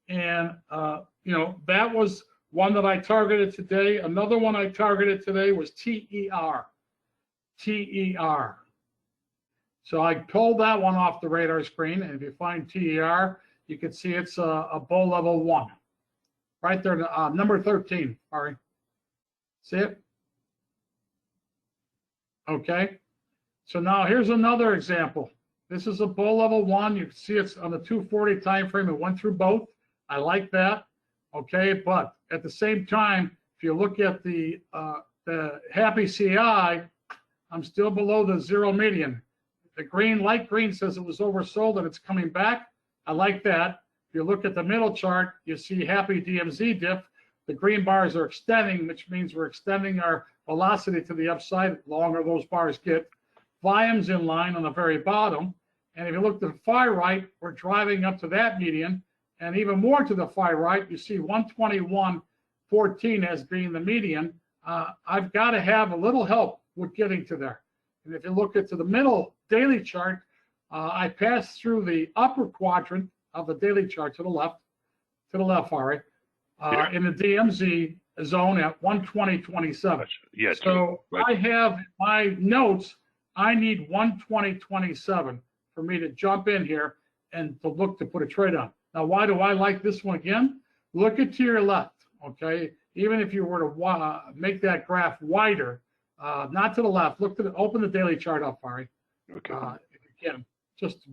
And, that was one that I targeted today. Another one I targeted today was TER. TER. So I pulled that one off the radar screen. And if you find TER, you can see it's a bull level 1. Right there, number 13, sorry. See it? Okay. So now here's another example. This is a bull level 1. You can see it's on the 240 time frame. It went through both. I like that. Okay, but at the same time, if you look at the happy CI, I'm still below the 0 median. The green, light green, says it was oversold and it's coming back. I like that. If you look at the middle chart, you see happy DMZ dip. The green bars are extending, which means we're extending our velocity to the upside. The longer those bars get. Volume's in line on the very bottom. And if you look to the far right, we're driving up to that median. And even more to the far right, you see 121.14 as being the median. I've got to have a little help with getting to there. And if you look at to the middle daily chart, I passed through the upper quadrant of the daily chart to the left, Ari, in the DMZ zone at 120.27. Yes. So right. I have my notes. I need 120.27 for me to jump in here and to look to put a trade on. Now, why do I like this one again? Look at to your left, okay? Even if you were to make that graph wider, not to the left, open the daily chart up, Ari. Okay. If you can, just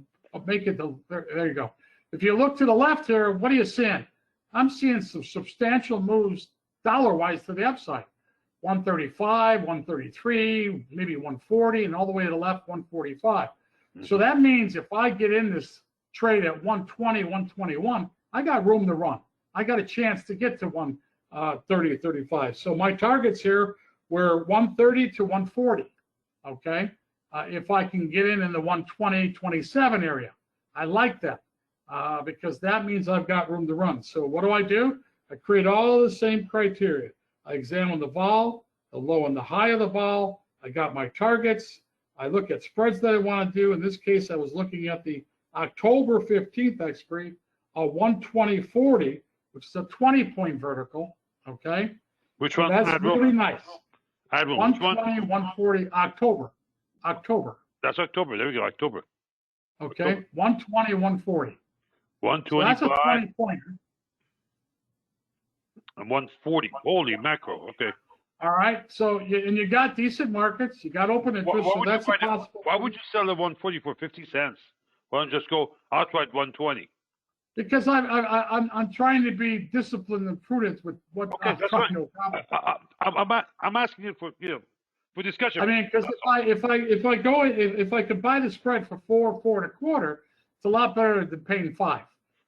make it, there you go. If you look to the left here, what are you seeing? I'm seeing some substantial moves dollar-wise to the upside. 135, 133, maybe 140, and all the way to the left, 145. Mm-hmm. So that means if I get in this trade at 120, 121, I got room to run. I got a chance to get to 130, 35. So my targets here were 130 to 140, okay? If I can get in the 120, 27 area, I like that because that means I've got room to run. So what do? I create all the same criteria. I examine the vol, the low and the high of the vol. I got my targets. I look at spreads that I want to do. In this case, I was looking at the October 15th expiry, a 120.40, which is a 20-point vertical. Okay. Which So one? that's really nice. Admiral, which one? 120, 140, October. That's October. There we go. October. Okay. October. 120, 140. 125 So that's a 20-pointer. and 140. Holy macro. Okay. All right. So, you got decent markets. You got open interest. So that's possible. Why would you sell at 140 for 50 cents? Why don't you just go outright 120? Because I'm trying to be disciplined and prudent with what I'm trying to accomplish. I'm asking you for discussion. I mean, because if I could buy the spread for 4.25, it's a lot better than paying 5.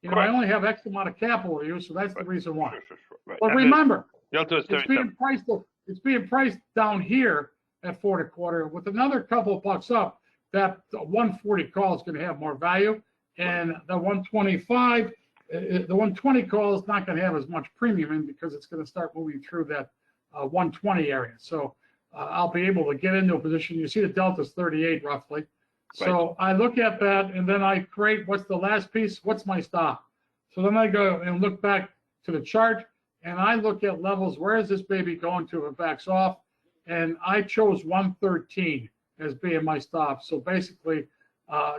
I only have X amount of capital to use, so that's the reason why. Sure. Right. But remember, it's being priced down here at 4.25 with another couple of bucks up. That 140 call is going to have more value, and the 125, the 120 call is not going to have as much premium in because it's going to start moving through that 120 area. So I'll be able to get into a position. You see the delta is 38 roughly. So I look at that, and then I create what's the last piece, what's my stop. So then I go and look back to the chart, and I look at levels. Where is this baby going to if it backs off? And I chose 113 as being my stop. So basically,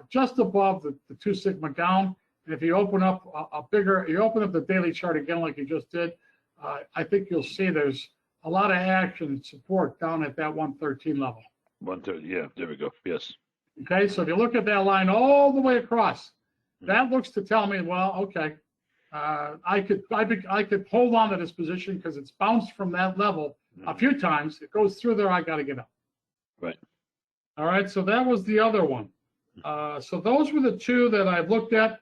just above the 2 sigma down. And if you open up you open up the daily chart again like you just did, I think you'll see there's a lot of action and support down at that 113 level. 130. Yeah, there we go. Yes. Okay, so if you look at that line all the way across, that looks to tell me, well, okay, I could hold on to this position because it's bounced from that level a few times. It goes through there. I got to get up. Right. All right. So that was the other one. So those were the two that I looked at,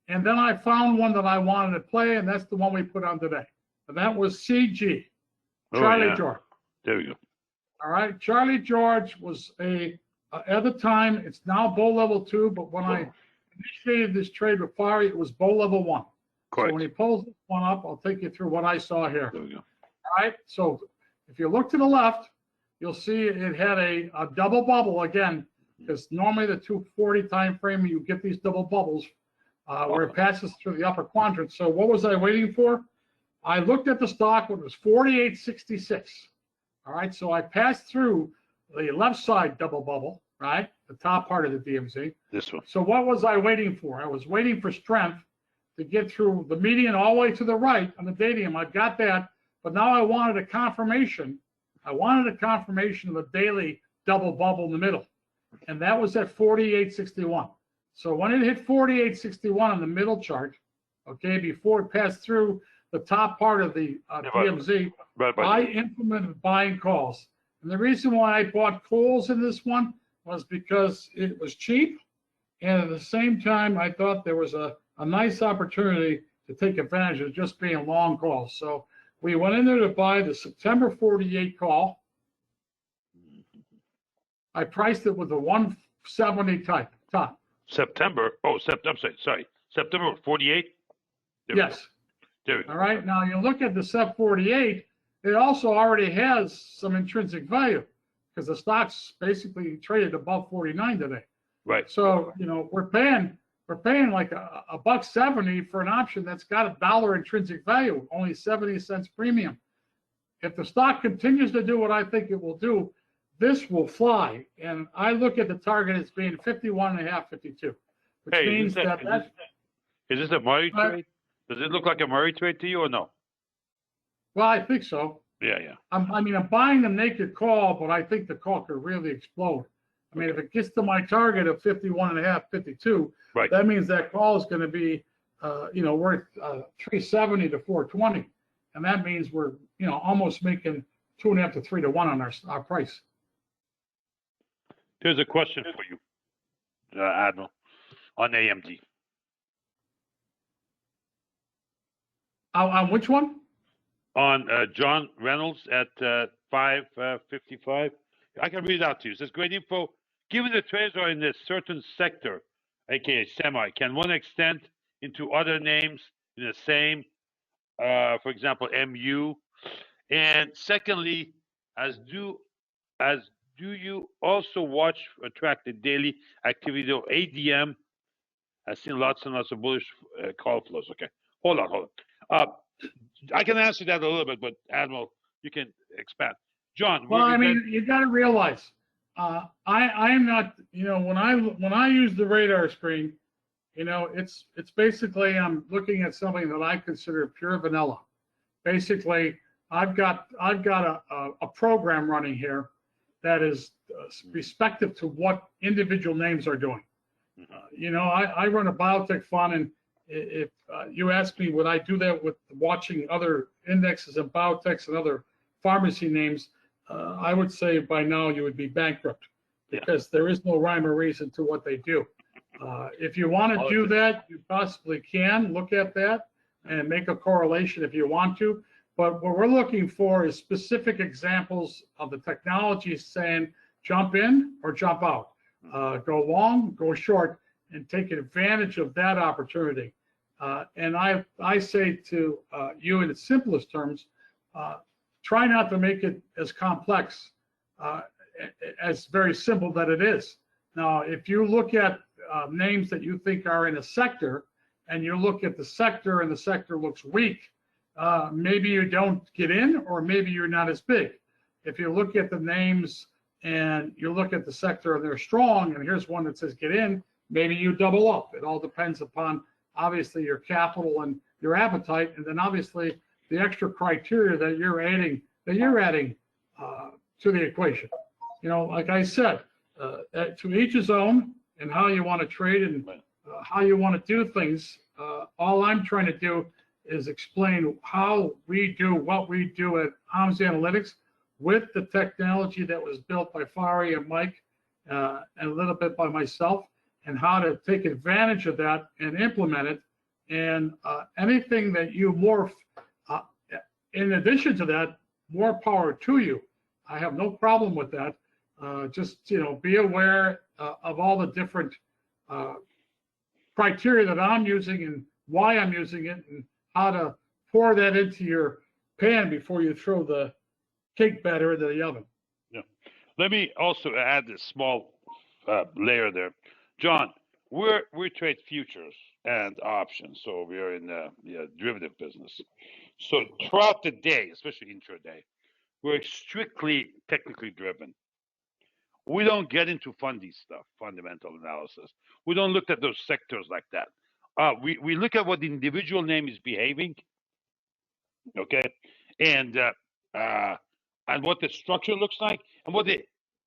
and then I found one that I wanted to play, and that's the one we put on today, and that was CG, Charlie George. There we go. All right. Charlie George was at the time, it's now bull level 2, but when I initiated this trade with Fari, it was bull level 1. Correct. So when he pulls this one up, I'll take you through what I saw here. There we go. All right. So if you look to the left, you'll see it had a double bubble again, because normally the 240 time frame, you get these double bubbles where it passes through the upper quadrant. So what was I waiting for? I looked at the stock when it was 48.66. All right. So I passed through the left side double bubble, right? The top part of the DMZ. This one. So what was I waiting for? I was waiting for strength to get through the median all the way to the right on the datum. I've got that, but now I wanted a confirmation. I wanted a confirmation of the daily double bubble in the middle, and that was at 48.61. So when it hit 48.61 on the middle chart, okay, before it passed through the top part of the DMZ, I implemented buying calls. And the reason why I bought calls in this one was because it was cheap, and at the same time, I thought there was a nice opportunity to take advantage of just being long calls. So we went in there to buy the September 48 call. I priced it with a 170 type top. September. Oh, September. Sorry. September 48. Yes. All right. Now you look at the SEP 48. It also already has some intrinsic value because the stock's basically traded above 49 today. Right. So we're paying like a $1.70 for an option that's got $1 intrinsic value, only 70 cents premium. If the stock continues to do what I think it will do, this will fly. And I look at the target as being 51.5, 52, which means is this a Murray trade? Does it look like a Murray trade to you or no? Well, I think so. Yeah. I'm buying the naked call, but I think the call could really explode. I mean, if it gets to my target of 51.5, 52, right, that means that call is going to be, worth 370 to 420, and that means we're, almost making 2.5 to 3 to 1 on our price. There's a question for you, Admiral, on AMD. On which one? On John Reynolds at 555. I can read it out to you. It says, great info. Given the trades are in a certain sector, aka semi, can one extend into other names in the same, for example, MU? And secondly, as do you also watch or track the daily activity of ADM? I've seen lots and lots of bullish call flows. Okay, hold on. I can answer that a little bit, but Admiral, you can expand. John, Well, I mean, you got to realize, I am not, when I use the radar screen, it's basically I'm looking at something that I consider pure vanilla. Basically, I've got a program running here that is respective to what individual names are doing. I run a biotech fund, and if you ask me, would I do that with watching other indexes and biotechs and other pharmacy names? I would say by now you would be bankrupt because there is no rhyme or reason to what they do. If you want to do that, you possibly can look at that and make a correlation if you want to. But what we're looking for is specific examples of the technology saying jump in or jump out, go long, go short, and take advantage of that opportunity. And I say to you in its simplest terms, try not to make it as complex as very simple that it is. Now, if you look at names that you think are in a sector, and you look at the sector and the sector looks weak, maybe you don't get in, or maybe you're not as big. If you look at the names and you look at the sector and they're strong, and here's one that says get in, maybe you double up. It all depends upon obviously your capital and your appetite, and then obviously the extra criteria that you're adding to the equation. Like I said, to each his own, and how you want to trade and how you want to do things. All I'm trying to do is explain how we do what we do at Arms Analytics with the technology that was built by Fari and Mike, and a little bit by myself, and how to take advantage of that and implement it. And anything that you morph, in addition to that, more power to you. I have no problem with that. Just be aware of all the different criteria that I'm using and why I'm using it, and how to pour that into your pan before you throw the cake batter into the oven. Yeah. Let me also add this small layer there. John, we trade futures and options, so we're in the derivative business. So throughout the day, especially intraday, we're strictly technically driven. We don't get into fundy stuff, fundamental analysis. We don't look at those sectors like that. We look at what the individual name is behaving, okay, and what the structure looks like, and what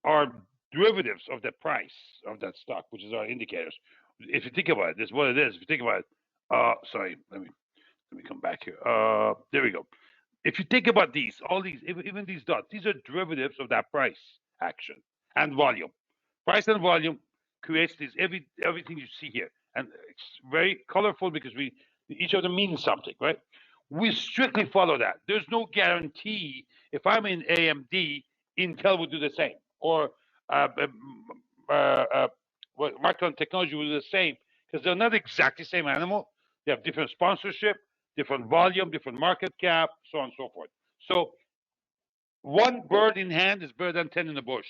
are derivatives of the price of that stock, which is our indicators. If you think about it, this is what it is. If you think about it, sorry, let me come back here. There we go. If you think about these, all these, even these dots, these are derivatives of that price action and volume. Price and volume creates this everything you see here, and it's very colorful because each of them means something, right? We strictly follow that. There's no guarantee if I'm in AMD, Intel will do the same, or Micron Technology will do the same, because they're not exactly the same animal. They have different sponsorship, different volume, different market cap, so on and so forth. So one bird in hand is better than 10 in the bush.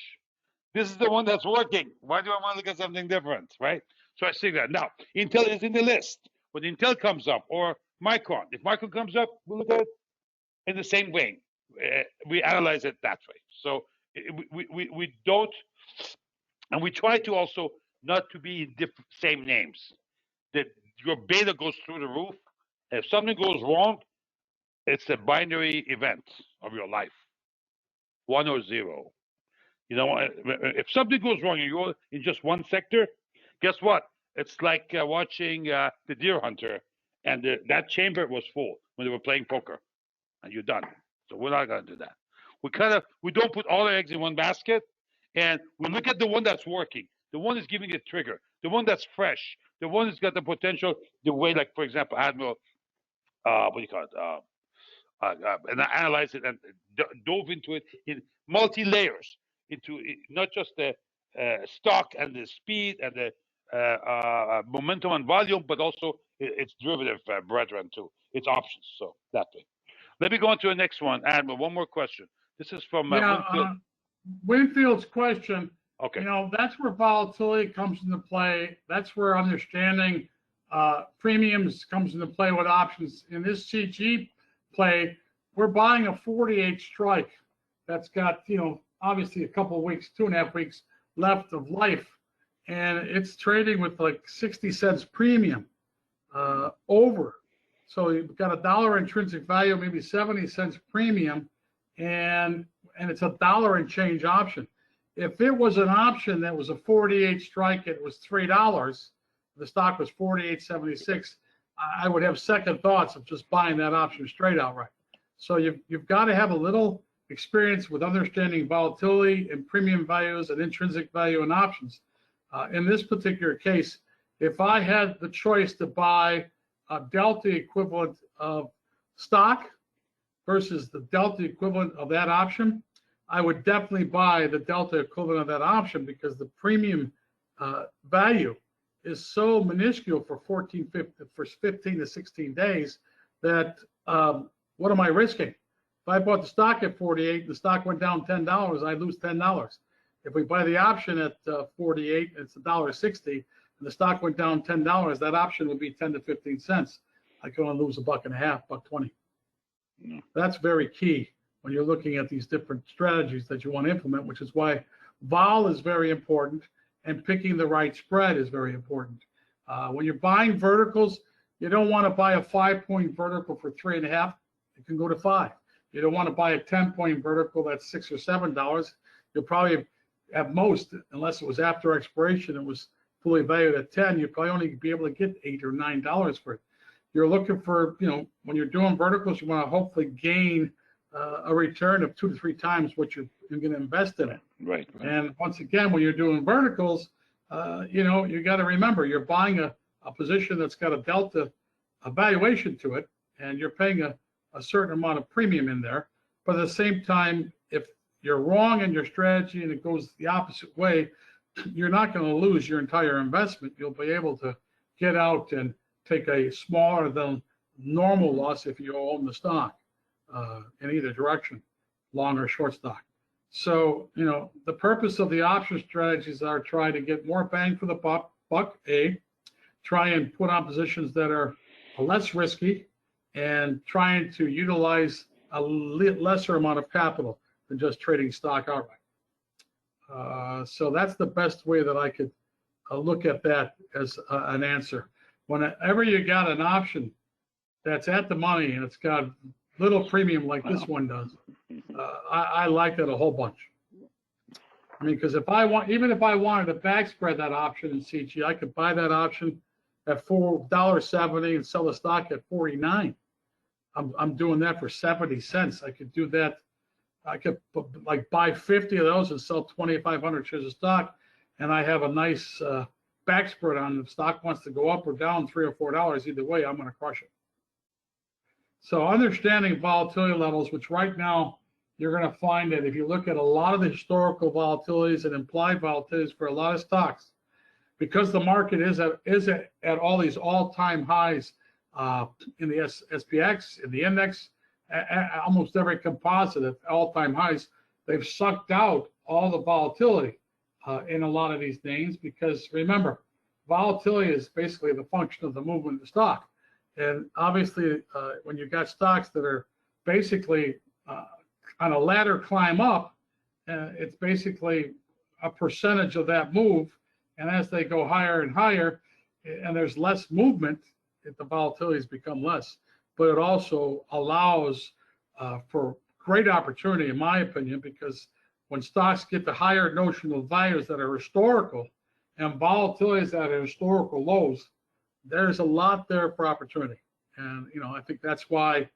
This is the one that's working. Why do I want to look at something different, right? So I see that. Now, Intel is in the list. When Intel comes up, or Micron, if Micron comes up, we look at it in the same way. We analyze it that way. So we don't, and we try to also not to be in different same names. That your beta goes through the roof. If something goes wrong, it's a binary event of your life, 1 or 0. If something goes wrong and you're in just one sector, guess what? It's like watching the deer hunter, and that chamber was full when they were playing poker, and you're done. So we're not going to do that. We don't put all our eggs in one basket, and we look at the one that's working, the one that's giving a trigger, the one that's fresh, the one that's got the potential, the way, like, for example, Admiral, what do you call it? And I analyzed it and dove into it in multi-layers, into not just the stock and the speed and the momentum and volume, but also its derivative brethren too, its options. So that way. Let me go on to the next one, Admiral. One more question. This is from Winfield's question, Okay. you know, that's where volatility comes into play. That's where understanding premiums comes into play with options. In this CG play, we're buying a 48 strike that's got, you know, obviously a couple of weeks, 2.5 weeks left of life. And it's trading with like 60 cents premium over. So you've got $1 intrinsic value, maybe 70 cents premium, and it's $1 and change option. If it was an option that was a 48 strike, it was $3, the stock was 48.76, I would have second thoughts of just buying that option straight outright. So you've got to have a little experience with understanding volatility and premium values and intrinsic value and options. In this particular case, if I had the choice to buy a delta equivalent of stock versus the delta equivalent of that option, I would definitely buy the delta equivalent of that option because the premium value is so minuscule for 15 to 16 days that what am I risking? If I bought the stock at 48 and the stock went down $10, I lose $10. If we buy the option at 48, it's $1.60, and the stock went down $10, that option would be 10 to 15 cents. I can only lose $1.50, $1.20. Yeah. That's very key when you're looking at these different strategies that you want to implement, which is why vol is very important and picking the right spread is very important. When you're buying verticals, you don't want to buy a 5-point vertical for 3.5. It can go to 5. You don't want to buy a 10-point vertical that's $6 or $7. You'll probably at most, unless it was after expiration, it was fully valued at 10. You'd probably only be able to get $8 or $9 for it. You're looking for, you know, when you're doing verticals, you want to hopefully gain a return of 2 to 3 times what you're going to invest in it. Right. And once again, when you're doing verticals, you know, you got to remember you're buying a position that's got a delta valuation to it, and you're paying a certain amount of premium in there. But at the same time, if you're wrong in your strategy and it goes the opposite way, you're not going to lose your entire investment. You'll be able to get out and take a smaller than normal loss if you own the stock in either direction, long or short stock. So, you know, the purpose of the option strategies are try to get more bang for the buck, try and put on positions that are less risky, and trying to utilize a lesser amount of capital than just trading stock outright. So that's the best way that I could look at that as an answer. Whenever you got an option that's at the money and it's got little premium like this one does, I like that a whole bunch. I mean, because even if I wanted to back spread that option in CG, I could buy that option at $4.70 and sell the stock at 49. I'm doing that for 70 cents. I could do that. I could like buy 50 of those and sell 2,500 shares of stock, and I have a nice back spread on the stock wants to go up or down $3 or $4. Either way, I'm going to crush it. So understanding volatility levels, which right now you're going to find that if you look at a lot of the historical volatilities and implied volatilities for a lot of stocks, because the market is at all these all-time highs in the SPX, in the index, almost every composite at all-time highs, they've sucked out all the volatility in a lot of these names because remember, volatility is basically the function of the movement of the stock. And obviously, when you've got stocks that are basically on a ladder climb up, it's basically a percentage of that move. And as they go higher and higher, and there's less movement, the volatility has become less. But it also allows for great opportunity, in my opinion, because when stocks get to higher notional values that are historical and volatility is at historical lows, there's a lot there for opportunity. And, you know, I think that's why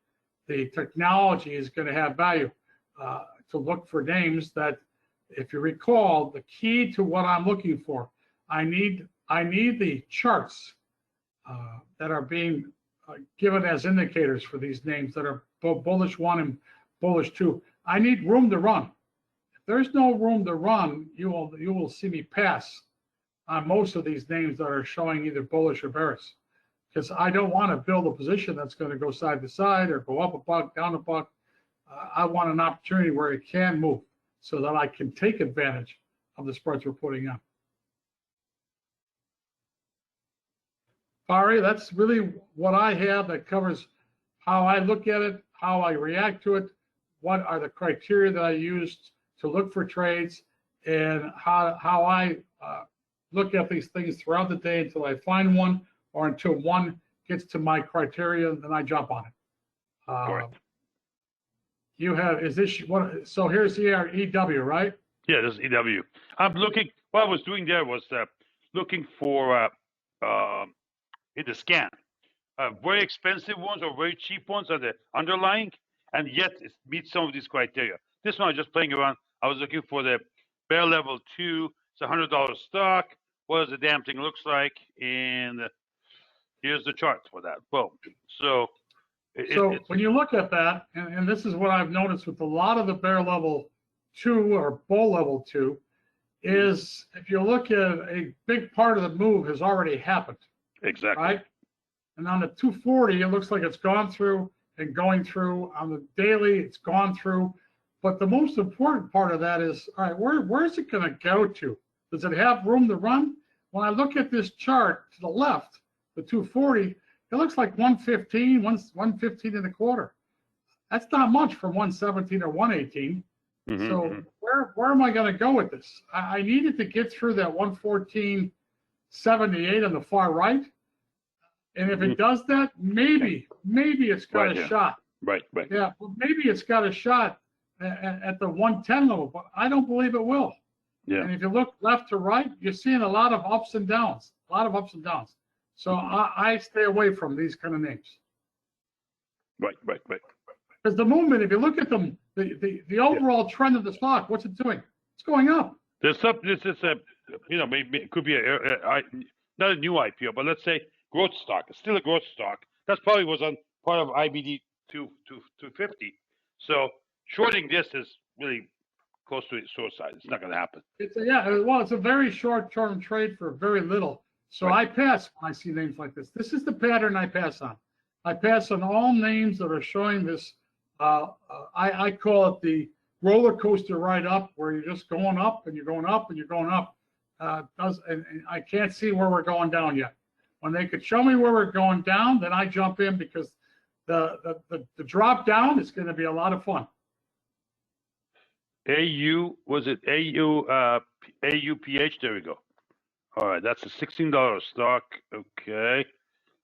the technology is going to have value to look for names that, if you recall, the key to what I'm looking for, I need the charts that are being given as indicators for these names that are bullish 1 and bullish 2. I need room to run. If there's no room to run, you will see me pass on most of these names that are showing either bullish or bearish, because I don't want to build a position that's going to go side to side or go up a buck, down a buck. I want an opportunity where it can move. so that I can take advantage of the spreads we're putting on. Ari, that's really what I have. That covers how I look at it, how I react to it, what are the criteria that I use to look for trades, and how I look at these things throughout the day until I find one, or until one gets to my criteria, then I jump on it. Correct. You have, is this what? So here's the EW, right? Yeah, this is EW. I'm looking. What I was doing there was looking for in the scan, very expensive ones or very cheap ones are the underlying, and yet it meets some of these criteria. This one I was just playing around. I was looking for the bear level 2. It's $100 stock. What does the damn thing looks like? And here's the chart for that. Boom. So when you look at that, and this is what I've noticed with a lot of the bear level 2 or bull level 2, is if you look at a big part of the move has already happened. Exactly. Right? And on the 240, it looks like it's gone through and going through. On the daily, it's gone through. But the most important part of that is, all right, where is it going to go to? Does it have room to run? When I look at this chart to the left, the 240, it looks like 115, 115 and a quarter. That's not much from 117 or 118. Mm-hmm, so where am I going to go with this? I needed to get through that 114.78 on the far right. And if it does that, maybe it's got a shot. Right. Yeah, well, maybe it's got a shot at the 110 level, but I don't believe it will. Yeah. And if you look left to right, you're seeing a lot of ups and downs, So I stay away from these kind of names. Right. Because the movement, if you look at them, the overall trend of the stock, what's it doing? It's going up. There's some. This is maybe it could be not a new IPO, but let's say growth stock. It's still a growth stock. That's probably was on part of IBD 250. So shorting this is really close to suicide. It's not going to happen. It's a very short-term trade for very little. So I pass when I see names like this. This is the pattern I pass on. I pass on all names that are showing this. I call it the roller coaster ride up, where you're just going up and you're going up and you're going up. And I can't see where we're going down yet. When they could show me where we're going down, then I jump in, because the drop down is going to be a lot of fun. AUPH? There we go. All right, that's a $16 stock. Okay,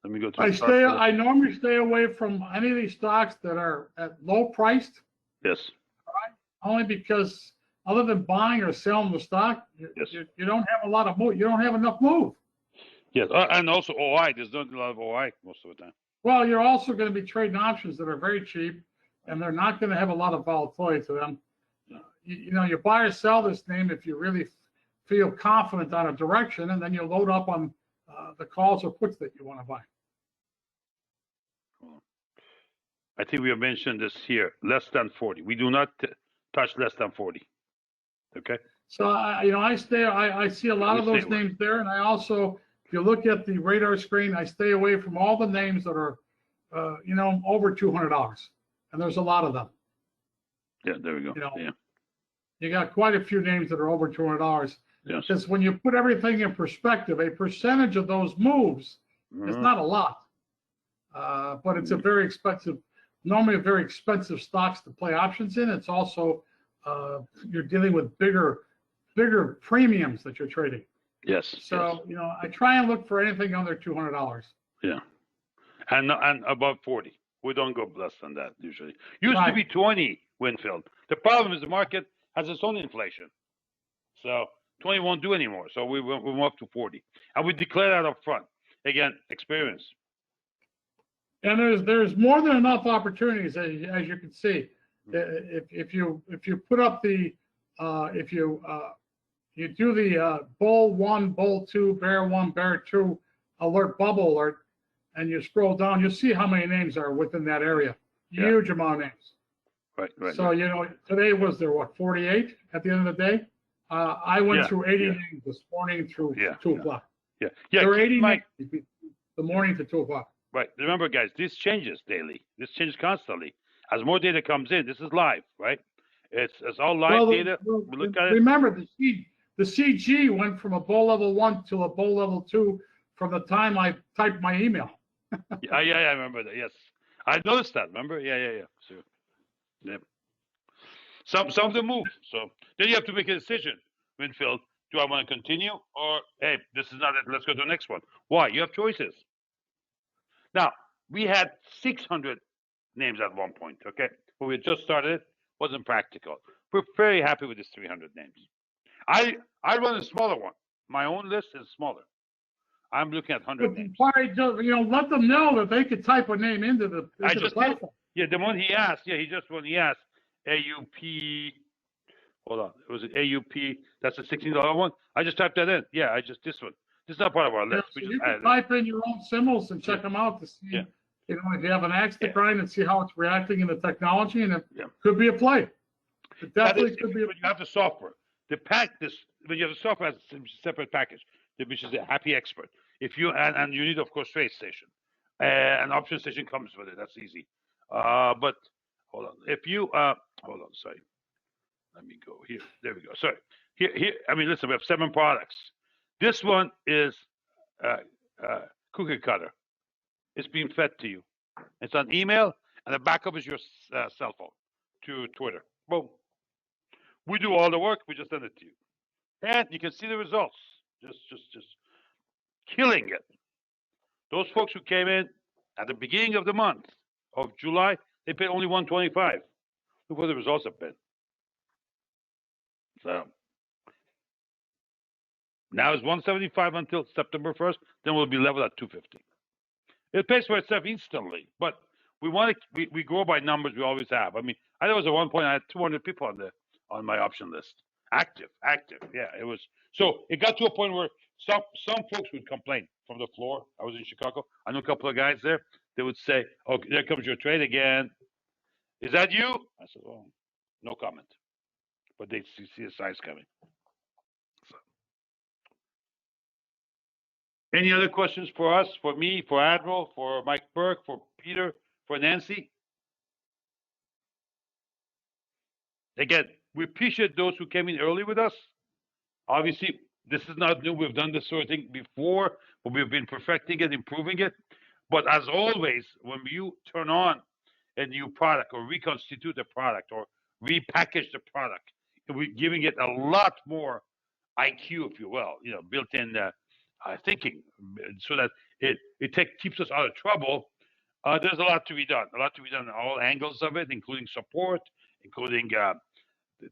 let me go to. I normally stay away from any of these stocks that are at low priced. Yes. Right? Only because other than buying or selling the stock, you don't have a lot of move. You don't have enough move. Yes, and also OI. There's not a lot of OI most of the time. Well, you're also going to be trading options that are very cheap, and they're not going to have a lot of volatility to them. You buy or sell this name if you really feel confident on a direction, and then you load up on the calls or puts that you want to buy. I think we have mentioned this here, less than 40. We do not touch less than 40. Okay. So I see a lot of those names there, and I also, if you look at the radar screen, I stay away from all the names that are, over $200, and there's a lot of them. Yeah, there we go. You got quite a few names that are over $200. Yes. Because when you put everything in perspective, a percentage of those moves is not a lot, but it's normally a very expensive stocks to play options in. It's also you're dealing with bigger premiums that you're trading. Yes. So I try and look for anything under $200. Yeah, and above 40. We don't go less than that usually. Used to be 20, Winfield. The problem is the market has its own inflation, so 20 won't do anymore. So we went up to 40, and we declare that up front. Again, experience. And there's more than enough opportunities, as you can see. If you put up the you do the bull 1, bull 2, bear 1, bear 2 alert, bubble alert, and you scroll down, you'll see how many names are within that area. Huge amount of names. Right. So today was there 48 at the end of the day. I went through 80 names this morning through 2 o'clock. Yeah. There were 80 names the morning to 2 o'clock. Right. Remember, guys, this changes daily. This changes constantly. As more data comes in, this is live, right? It's all live data. We look at it. Remember, the CG went from a bowl level 1 to a bowl level 2 from the time I typed my email. Yeah, I remember that. Yes, I noticed that. Remember? Yeah. Sure. Yeah. Some of them move. So then you have to make a decision, Winfield. Do I want to continue, or hey, this is not it. Let's go to the next one. Why? You have choices. Now we had 600 names at one point. Okay, when we just started, it wasn't practical. We're very happy with this 300 names. I run a smaller one. My own list is smaller. I'm looking at 100 names. Let them know that they could type a name into the platform. Yeah, the one he asked. Yeah, he asked AUP. Hold on, was it AUP? That's a $16 one. I just typed that in. Yeah, this one. This is not part of our list. So you can type in your own symbols and check them out to see, if you have an axe to grind and see how it's reacting in the technology, and it could be a play. It definitely could be. But you have the software. When you have the software as a separate package, which is a Happy Expert. If you and you need, of course, TradeStation. An option station comes with it. That's easy. But hold on. If you hold on, sorry. Let me go here. There we go. Sorry. Here. I mean, listen. We have 7 products. This one is cookie cutter. It's being fed to you. It's on email, and the backup is your cell phone to Twitter. Boom. We do all the work. We just send it to you, and you can see the results. Just killing it. Those folks who came in at the beginning of the month of July, they paid only $125. Look what the results have been. So now it's $175 until September 1st. Then we'll be level at $250. It pays for itself instantly, but we grow by numbers. We always have. I mean, I was at one point I had 200 people on my option list, active. Yeah, it was. So it got to a point where some folks would complain from the floor. I was in Chicago. I know a couple of guys there. They would say, "Oh, there comes your trade again. Is that you?" I said, "Oh, no comment." But they see the size coming. So. Any other questions for us, for me, for Admiral, for Mike Burke, for Peter, for Nancy? Again, we appreciate those who came in early with us. Obviously, this is not new. We've done this sort of thing before, but we've been perfecting it, improving it. But as always, when you turn on a new product or reconstitute a product or repackage the product, we're giving it a lot more IQ, if you will, built-in thinking, so that it keeps us out of trouble. There's a lot to be done. A lot to be done in all angles of it, including support, including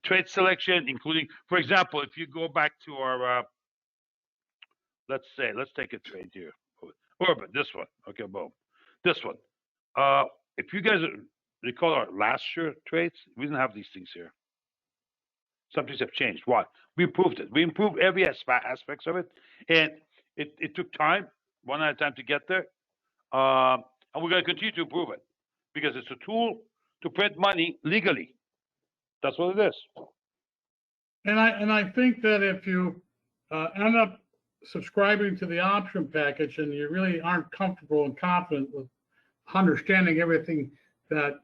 trade selection, including, for example, if you go back to our, let's take a trade here. Urban, this one. Okay, boom. This one. If you guys recall our last year trades, we didn't have these things here. Some things have changed. Why? We improved it. We improved every aspects of it, and it took time, one at a time, to get there. And we're going to continue to improve it because it's a tool to print money legally. That's what it is. And I think that if you end up subscribing to the option package and you really aren't comfortable and confident with understanding everything that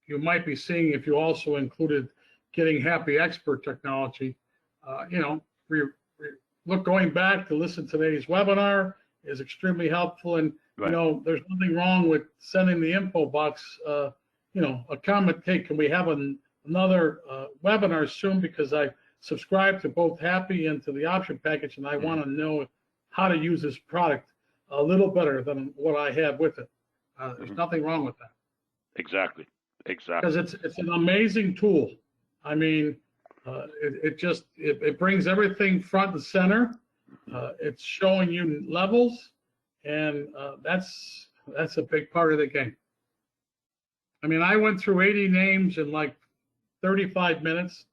you might be seeing if you also included getting Happy Expert technology, going back to listen to today's webinar is extremely helpful. And right. There's nothing wrong with sending the info box a comment. Hey, can we have another webinar soon, because I subscribe to both Happy and to the option package, and I want to know how to use this product a little better than what I have with it. There's nothing wrong with that. Exactly. Because it's an amazing tool. I mean, it brings everything front and center. It's showing you levels, and that's a big part of the game. I mean, I went through 80 names in like 35 minutes,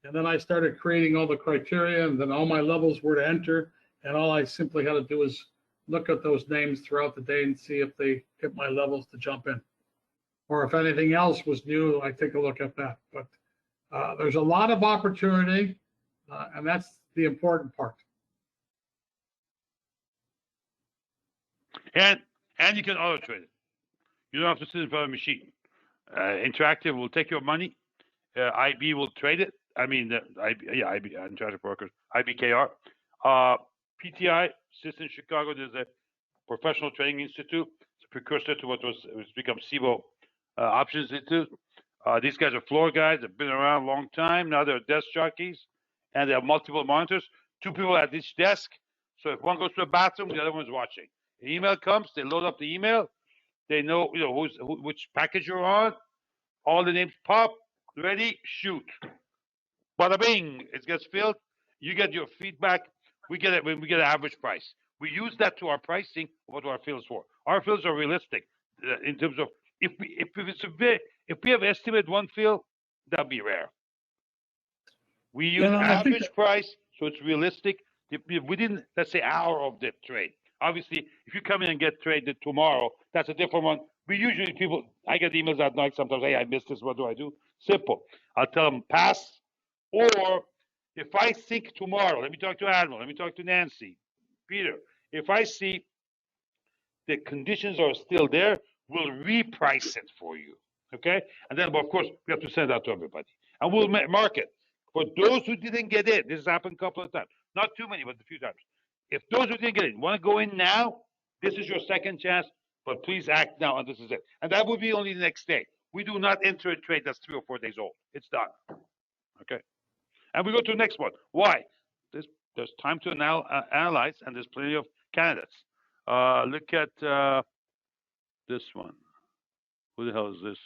and then I started creating all the criteria, and then all my levels were to enter, and all I simply had to do is look at those names throughout the day and see if they hit my levels to jump in. Or if anything else was new, I take a look at that. But there's a lot of opportunity, and that's the important part. And you can auto trade it. You don't have to sit in front of a machine. Interactive will take your money IB will trade it. I mean, IB, Uncharted Brokers, IBKR. PTI, System Chicago, there's a professional trading institute. It's a precursor to what was become SIBO Options Institute. These guys are floor guys. They've been around a long time. Now they're desk jockeys, and they have multiple monitors. 2 people at each desk. So if one goes to the bathroom, the other one's watching. An email comes, they load up the email. They know, which package you're on. All the names pop. Ready, shoot. Bada bing, it gets filled. You get your feedback. We get it when we get an average price. We use that to our pricing. What our fields for? Our fields are realistic in terms of if we have estimated one field, that'd be rare. We use average price, so it's realistic. Within, let's say, hour of the trade. Obviously, if you come in and get traded tomorrow, that's a different one. We usually I get emails at night sometimes. Hey, I missed this. What do I do? Simple. I'll tell them pass. Or if I think tomorrow, let me talk to Admiral. Let me talk to Nancy, Peter. If I see the conditions are still there, we'll reprice it for you. Okay? And then, of course, we have to send that to everybody. And we'll mark it. For those who didn't get in, this has happened a couple of times. Not too many, but a few times. If those who didn't get in want to go in now, this is your second chance, but please act now, and this is it. And that will be only the next day. We do not enter a trade that's 3 or 4 days old. It's done. Okay? And we go to the next one. Why? There's time to analyze, and there's plenty of candidates. Look at this one. Who the hell is this?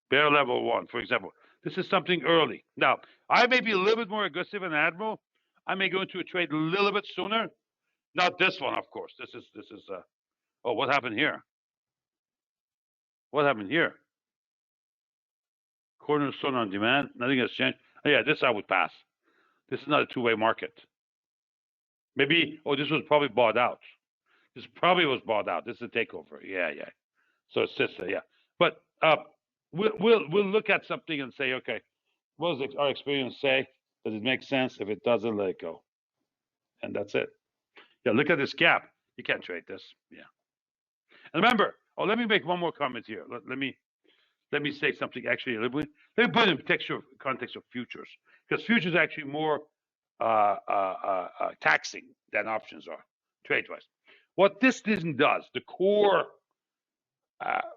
Bear level 1, for example. This is something early. Now, I may be a little bit more aggressive than Admiral. I may go into a trade a little bit sooner. Not this one, of course. This is. Oh, what happened here? What happened here? Cornerstone on demand. Nothing has changed. Oh, yeah, this I would pass. This is not a two-way market. Maybe. Oh, this was probably bought out. This probably was bought out. This is a takeover. Yeah. So it's just yeah. But we'll look at something and say, okay, what does our experience say? Does it make sense? If it doesn't, let it go. And that's it. Yeah, look at this gap. You can't trade this. Yeah. And remember, let me make one more comment here. Let me say something actually. Let me put it in context of futures, because futures are actually more taxing than options are trade-wise. What this thing does, the core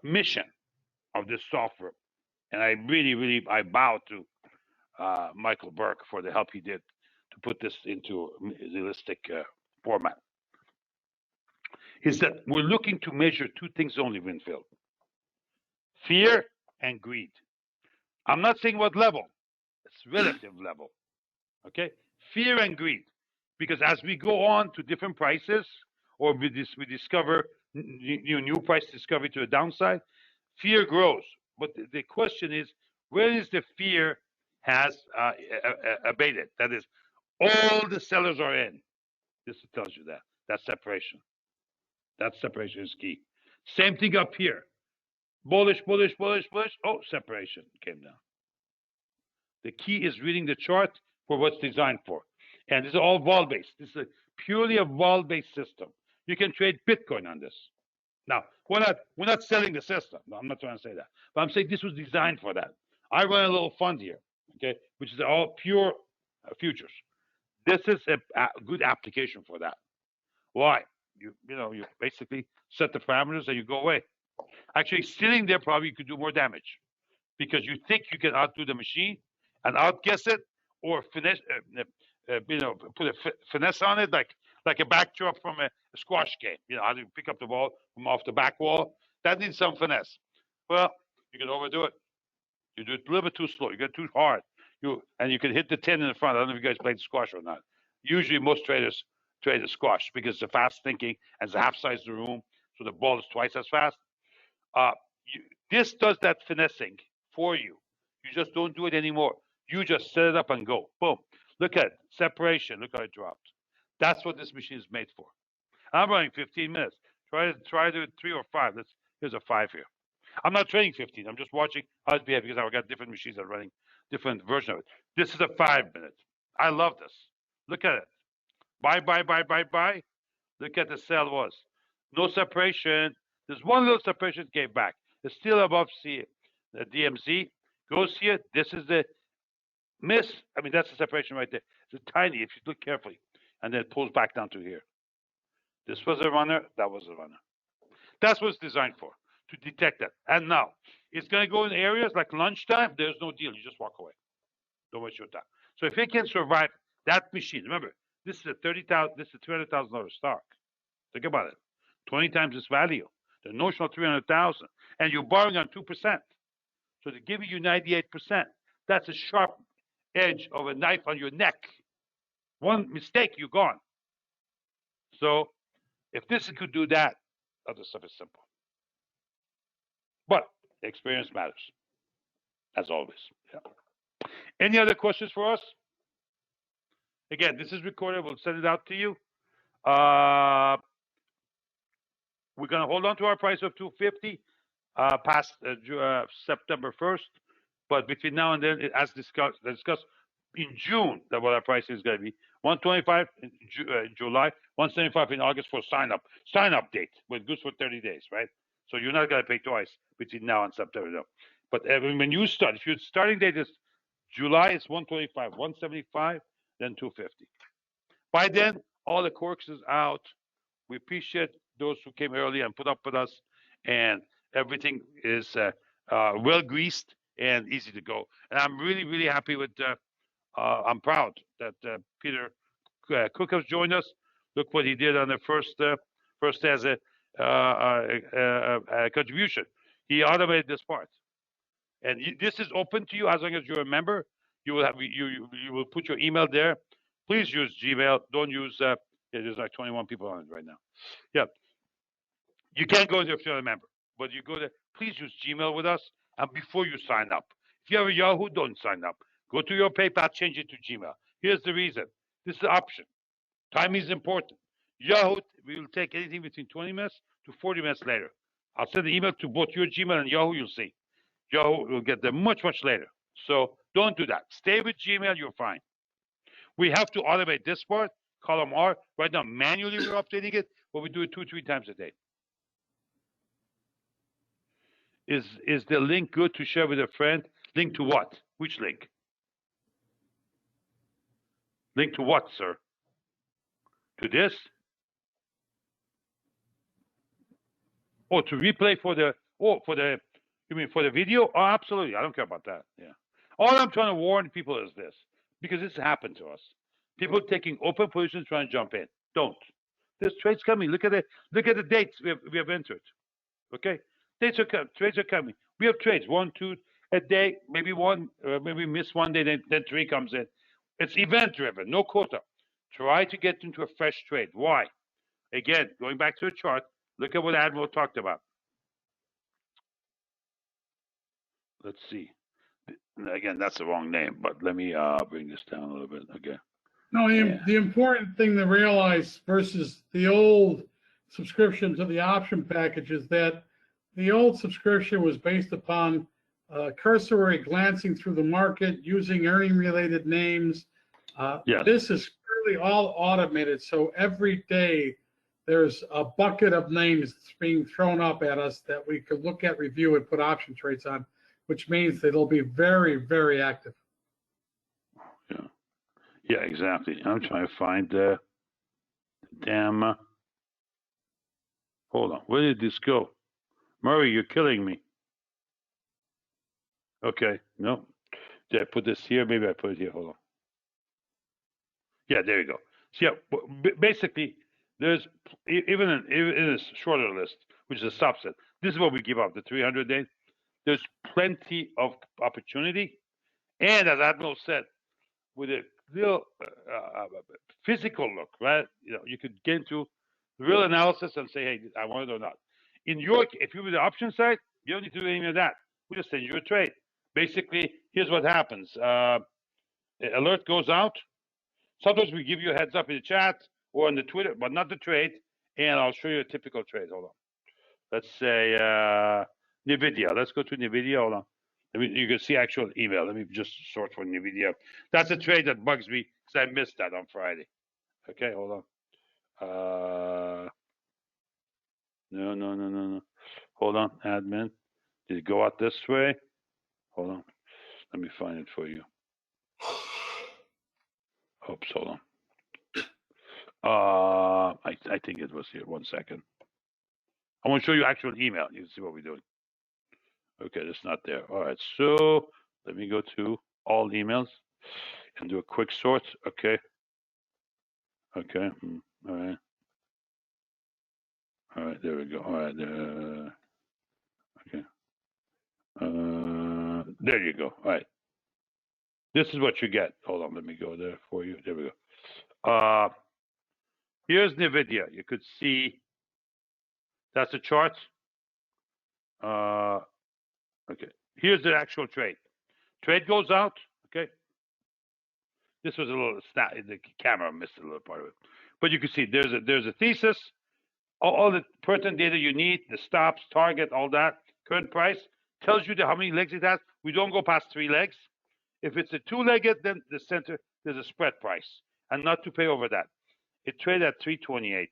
mission of this software, and I really I bow to Michael Burke for the help he did to put this into a realistic format, is that we're looking to measure 2 things only, Winfield: fear and greed. I'm not saying what level, it's relative level. Okay? Fear and greed. Because as we go on to different prices, or we discover new price discovery to the downside, fear grows. But the question is, where is the fear has abated? That is, all the sellers are in. This tells you that. That's separation. That separation is key. Same thing up here. Bullish. Oh, separation came down. The key is reading the chart for what's designed for. And this is all vol-based. This is purely a vol-based system. You can trade Bitcoin on this. Now, we're not selling the system. No, I'm not trying to say that. But I'm saying this was designed for that. I run a little fund here, okay, which is all pure futures. This is a good application for that. Why? You basically set the parameters and you go away. Actually, sitting there probably you could do more damage, because you think you can outdo the machine and outguess it, or finesse, put a finesse on it, like a backdrop from a squash game. How do you pick up the ball from off the back wall? That needs some finesse. Well, you can overdo it. You do it a little bit too slow. You get too hard. And you can hit the 10 in the front. I don't know if you guys played squash or not. Usually, most traders trade the squash because it's fast thinking and it's half size of the room, so the ball is twice as fast. This does that finessing for you. You just don't do it anymore. You just set it up and go. Boom. Look at it. Separation. Look how it dropped. That's what this machine is made for. I'm running 15 minutes. Try to do 3 or 5. Here's a 5 here. I'm not trading 15. I'm just watching how it behaves, because I've got different machines that are running different versions of it. This is a 5 minute. I love this. Look at it. Buy. Look at the sell was. No separation. There's one little separation, gave back. It's still above the DMZ, goes here. This is the miss. I mean, that's the separation right there. It's tiny if you look carefully. And then it pulls back down to here. This was a runner. That was a runner. That's what it's designed for, to detect that. And now, it's going to go in areas like lunchtime. There's no deal. You just walk away. Don't waste your time. So if it can survive that machine, remember, this is a $200,000 stock. Think about it. 20 times its value. The notional 300,000, and you're borrowing on 2%. So they're giving you 98%. That's a sharp edge of a knife on your neck. One mistake, you're gone. So if this could do that, other stuff is simple. But experience matters, as always. Yeah. Any other questions for us? Again, this is recorded. We'll send it out to you. We're going to hold on to our price of 250 past September 1st. But between now and then, as discussed in June, that what our price is going to be. 125 in July, 175 in August for sign up date, with goods for 30 days, right? So you're not going to pay twice between now and September. No. But when you start, if your starting date is July, it's 125, 175, then 250. By then, all the corks is out. We appreciate those who came early and put up with us, and everything is well greased and easy to go. And I'm really, really happy with. I'm proud that Peter Cook has joined us. Look what he did on the first as a contribution. He automated this part, and this is open to you as long as you're a member. You will have you will put your email there. Please use Gmail. Don't use. There's like 21 people on it right now. Yeah, you can't go there if you're a member, but you go there. Please use Gmail with us, and before you sign up, if you have a Yahoo, don't sign up. Go to your PayPal, change it to Gmail. Here's the reason. This is the option. Time is important. Yahoo, we will take anything between 20 minutes to 40 minutes later. I'll send the email to both your Gmail and Yahoo, you'll see. Yahoo will get them much, much later. So don't do that. Stay with Gmail, you're fine. We have to automate this part, column R. Right now, manually we're updating it, but we do it 2-3 times a day. Is the link good to share with a friend? Link to what? Which link? Link to what, sir? To this? Oh, to replay for the, you mean for the video? Oh, absolutely. I don't care about that. Yeah. All I'm trying to warn people is this, because this happened to us. People taking open positions trying to jump in. Don't. There's trades coming. Look at the dates we have entered. Okay? Dates are coming. Trades are coming. We have trades. 1, 2 a day, maybe one, maybe miss one day, then 3 comes in. It's event driven, no quota. Try to get into a fresh trade. Why? Again, going back to the chart, look at what Admiral talked about. Let's see. Again, that's the wrong name, but let me bring this down a little bit. Okay. No, the important thing to realize versus the old subscription to the option package is that the old subscription was based upon cursory glancing through the market using earning-related names. Yes. This is really all automated, so every day there's a bucket of names being thrown up at us that we could look at, review, and put option trades on, which means that it'll be very, very active. Yeah. Yeah, exactly. I'm trying to find the damn. Hold on. Where did this go? Murray, you're killing me. Okay. No. Did I put this here? Maybe I put it here. Hold on. Yeah, there you go. So yeah, basically, there's even in a shorter list, which is a subset. This is what we give up, the 300 days. There's plenty of opportunity, and as Admiral said, with a real physical look, right? You know, you could get into real analysis and say, hey, I want it or not. In your, if you're with the option side, you don't need to do any of that. We just send you a trade. Basically, here's what happens. Alert goes out. Sometimes we give you a heads up in the chat or on the Twitter, but not the trade. And I'll show you a typical trade. Hold on. Let's say NVIDIA. Let's go to NVIDIA. Hold on. You can see actual email. Let me just sort for NVIDIA. That's a trade that bugs me because I missed that on Friday. Okay, hold on. No. Hold on, admin. Did it go out this way? Hold on. Let me find it for you. Oops, hold on. I think it was here. 1 second. I want to show you actual email. You can see what we're doing. Okay, it's not there. All right, so let me go to all emails and do a quick sort. Okay. Okay. All right. All right. There we go. All right. Okay. There you go. All right. This is what you get. Hold on. Let me go there for you. There we go. Here's NVIDIA. You could see that's a chart. Okay. Here's the actual trade. Trade goes out. Okay. This was a little snap. The camera missed a little part of it, but you can see there's a thesis. All the pertinent data you need, the stops, target, all that, current price tells you how many legs it has. We don't go past 3 legs. If it's a 2-legged, then the center there's a spread price, and not to pay over that. It traded at 328.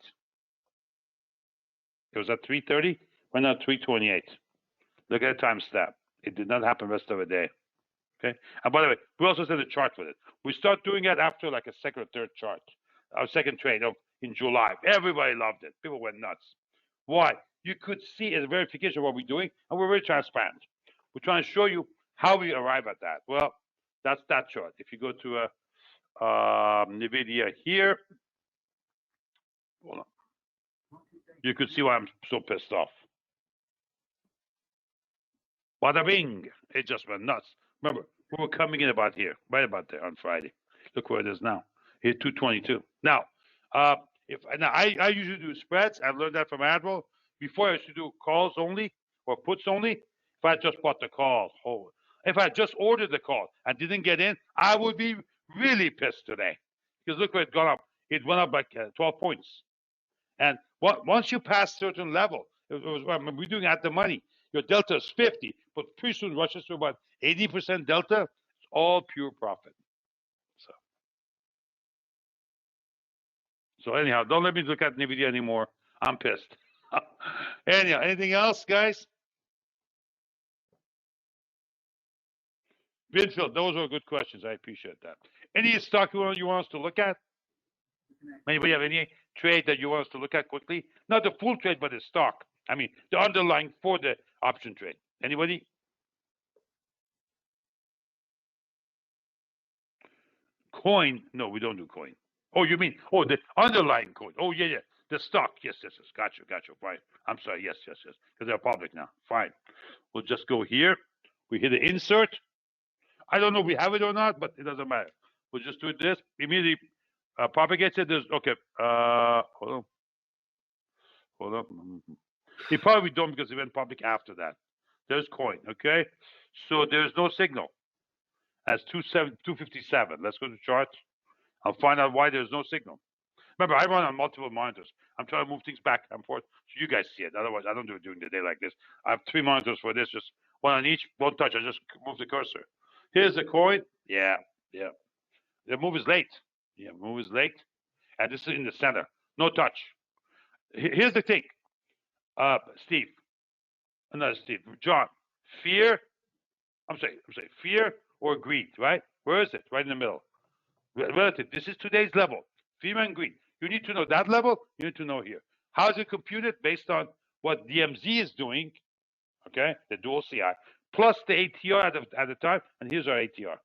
It was at 330. Went at 328. Look at the time stamp. It did not happen rest of the day. Okay. And by the way, we also set a chart with it. We start doing it after like a second or third chart, our second trade in July. Everybody loved it. People went nuts. Why? You could see as a verification of what we're doing, and we're very transparent. We're trying to show you how we arrive at that. Well, that's that chart. If you go to NVIDIA here, hold on. You could see why I'm so pissed off. Bada bing! It just went nuts. Remember, we were coming in about here, right about there on Friday. Look where it is now. Here, 222. Now, I usually do spreads. I've learned that from Admiral. Before I used to do calls only or puts only. If I just bought the call, if I just ordered the call and didn't get in, I would be really pissed today. Because look where it gone up. It went up like 12 points. And once you pass certain level, we're doing at the money. Your delta is 50, but pretty soon rushes to about 80% delta. It's all pure profit. So anyhow, don't let me look at NVIDIA anymore. I'm pissed. Anyhow, anything else, guys? Vinfield, those are good questions. I appreciate that. Any stock you want us to look at? Anybody have any trade that you want us to look at quickly? Not the full trade, but the stock. I mean, the underlying for the option trade. Anybody? Coin? No, we don't do coin. Oh, you mean, the underlying coin. Oh, yeah. The stock. Yes. Gotcha. Fine. I'm sorry. Yes. Because they're public now. Fine. We'll just go here. We hit the insert. I don't know if we have it or not, but it doesn't matter. We'll just do this. Immediately propagates it. There's, okay. Hold on. He probably don't because it went public after that. There's coin. Okay. So there's no signal. As 257. Let's go to charts. I'll find out why there's no signal. Remember, I run on multiple monitors. I'm trying to move things back and forth so you guys see it. Otherwise, I don't do it during the day like this. I have 3 monitors for this, just one on each. Won't touch. I just move the cursor. Here's the coin. Yeah. The move is late. And this is in the center. No touch. Here's the thing. Steve. Another Steve. John. Fear. I'm sorry. Fear or greed, right? Where is it? Right in the middle. Relative. This is today's level. Fear and greed. You need to know that level. You need to know here. How is it computed? Based on what DMZ is doing, okay, the dual CI, plus the ATR at the time, and here's our ATR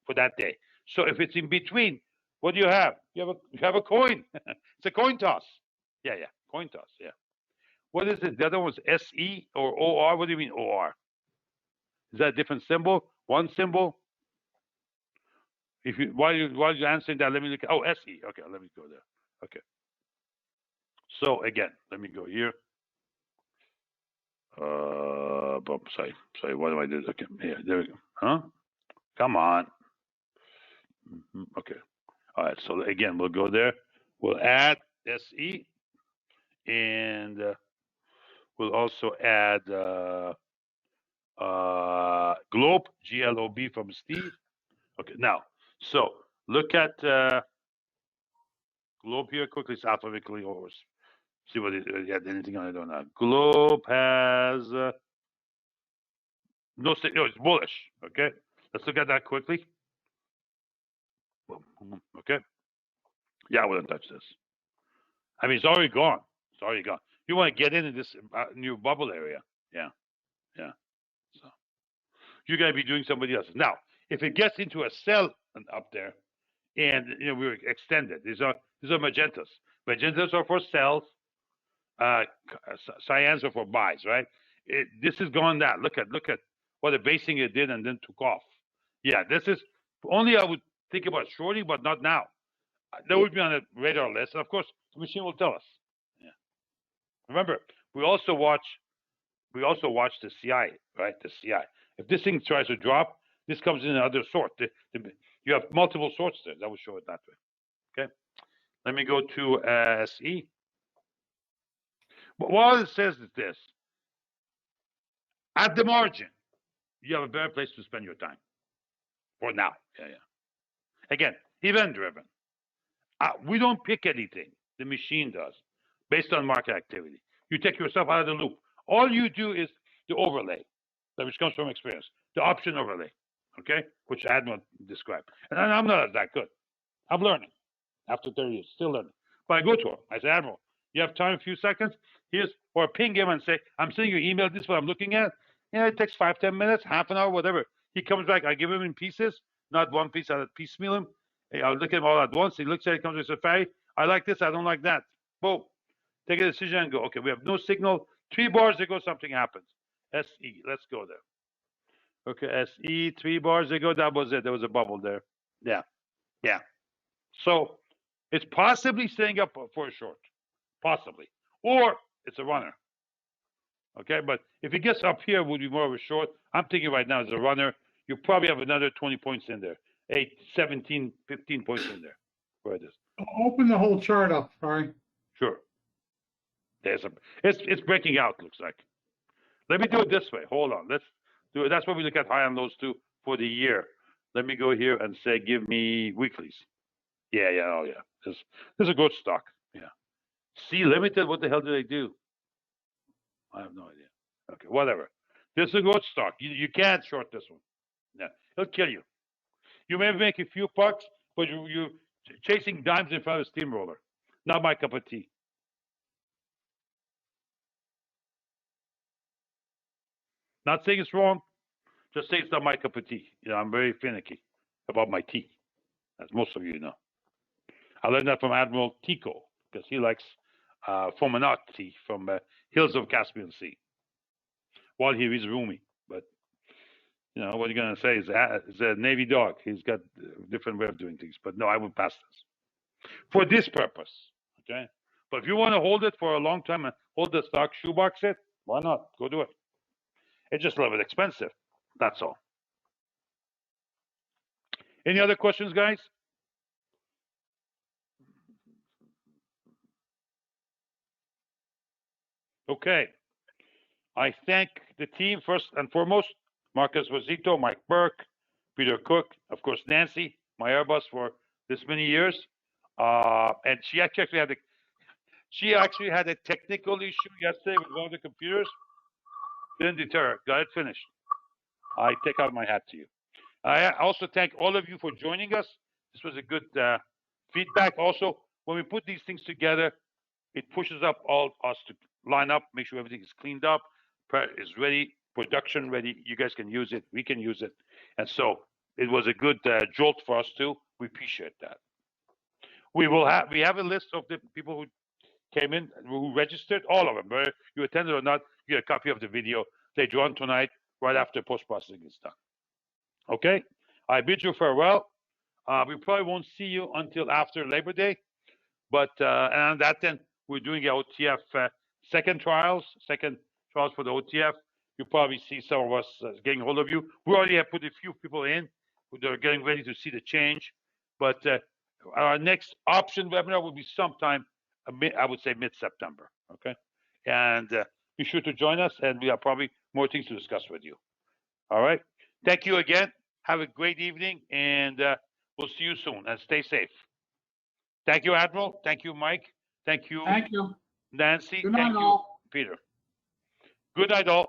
for that day. So if it's in between, what do you have? You have a coin. It's a coin toss. Yeah, coin toss. Yeah. What is it? The other one's SE or OR. What do you mean OR? Is that a different symbol? One symbol? While you're answering that, let me look at SE. Okay, let me go there. Okay. So again, let me go here. Sorry, what do I do? Okay, yeah, there we go. Huh? Come on. Okay. All right, so again, we'll go there. We'll add SE, and we'll also add Globe, GLOB from Steve. Okay, now, so look at Globe here quickly. It's alphabetically over. See what it had anything on it or not. Globe has no, it's bullish. Okay, Let's look at that quickly. Okay. Yeah, I wouldn't touch this. I mean, it's already gone. It's already gone. You want to get into this new bubble area. Yeah. Yeah. So you're going to be doing somebody else's. Now, if it gets into a cell up there, and we're extended, these are magentas. Magentas are for cells. Cyans are for buys, right? This is gone down. Look at what the basing it did and then took off. Yeah, this is only I would think about shorting, but not now. That would be on the radar list. And of course, the machine will tell us. Yeah. Remember, we also watch the CI, right? The CI. If this thing tries to drop, this comes in another sort. You have multiple sorts there. That will show it that way. Okay. Let me go to SE. But what it says is this: at the margin, you have a better place to spend your time. For now. Yeah. Again, event-driven. We don't pick anything. The machine does, based on market activity. You take yourself out of the loop. All you do is the overlay, which comes from experience, the option overlay, okay, which Admiral described. And I'm not that good. I'm learning after 30 years, still learning. But I go to him. I say, Admiral, you have time, a few seconds? Or ping him and say, I'm sending you an email. This is what I'm looking at. It takes 5-10 minutes, half an hour, whatever. He comes back. I give him in pieces, not one piece. I piecemeal him. I'll look at him all at once. He looks at it, comes with Safari. I like this. I don't like that. Boom. Take a decision and go. Okay, we have no signal. 3 bars ago, something happens. SE. Let's go there. Okay, SE. 3 bars ago, that was it. There was a bubble there. Yeah. So it's possibly staying up for a short. Possibly. Or it's a runner. Okay, but if it gets up here, it would be more of a short. I'm thinking right now as a runner, you probably have another 20 points in there. 8, 17, 15 points in there. Where it is. Open the whole chart up, sorry. Sure. It's breaking out, looks like. Let me do it this way. Hold on. Let's do it. That's what we look at high on those two for the year. Let me go here and say, give me weeklies. Yeah. Oh, yeah. This is a good stock. Yeah. C Limited, what the hell do they do? I have no idea. Okay, whatever. This is a good stock. You can't short this one. Yeah, it'll kill you. You may make a few bucks, but you're chasing dimes in front of a steamroller. Not my cup of tea. Not saying it's wrong. Just saying it's not my cup of tea. I'm very finicky about my tea, as most of you know. I learned that from Admiral Tico, because he likes Fomanat tea from Hills of Caspian Sea. While he is Rumi, but what you're gonna say is a Navy dog. He's got a different way of doing things. But no, I would pass this for this purpose. Okay, but if you want to hold it for a long time and hold the stock, shoebox it, why not? Go do it. It's just a little bit expensive. That's all. Any other questions, guys? Okay. I thank the team first and foremost, Marcus Rosito, Mike Burke, Peter Cook, of course, Nancy, my Airbus for this many years. And she actually had a technical issue yesterday with one of the computers. Didn't deter her. Got it finished. I take out my hat to you. I also thank all of you for joining us. This was a good feedback. Also, when we put these things together, it pushes up all us to line up, make sure everything is cleaned up, is ready, production ready. You guys can use it. We can use it. And so it was a good jolt for us too. We appreciate that. We have a list of the people who came in, who registered, all of them. Whether you attended or not, you get a copy of the video later on tonight, right after post-processing is done. Okay? I bid you farewell. We probably won't see you until after Labor Day. But and on that then, we're doing our OTF second trials for the OTF. You'll probably see some of us getting hold of you. We already have put a few people in. They're getting ready to see the change. But our next option webinar will be sometime, I would say mid-September. Okay? And be sure to join us, and we have probably more things to discuss with you. All right? Thank you again. Have a great evening, and we'll see you soon. And stay safe. Thank you, Admiral. Thank you, Mike. Thank you, Thank you, Nancy. Good night, Thank you, all. Peter. Good night, all.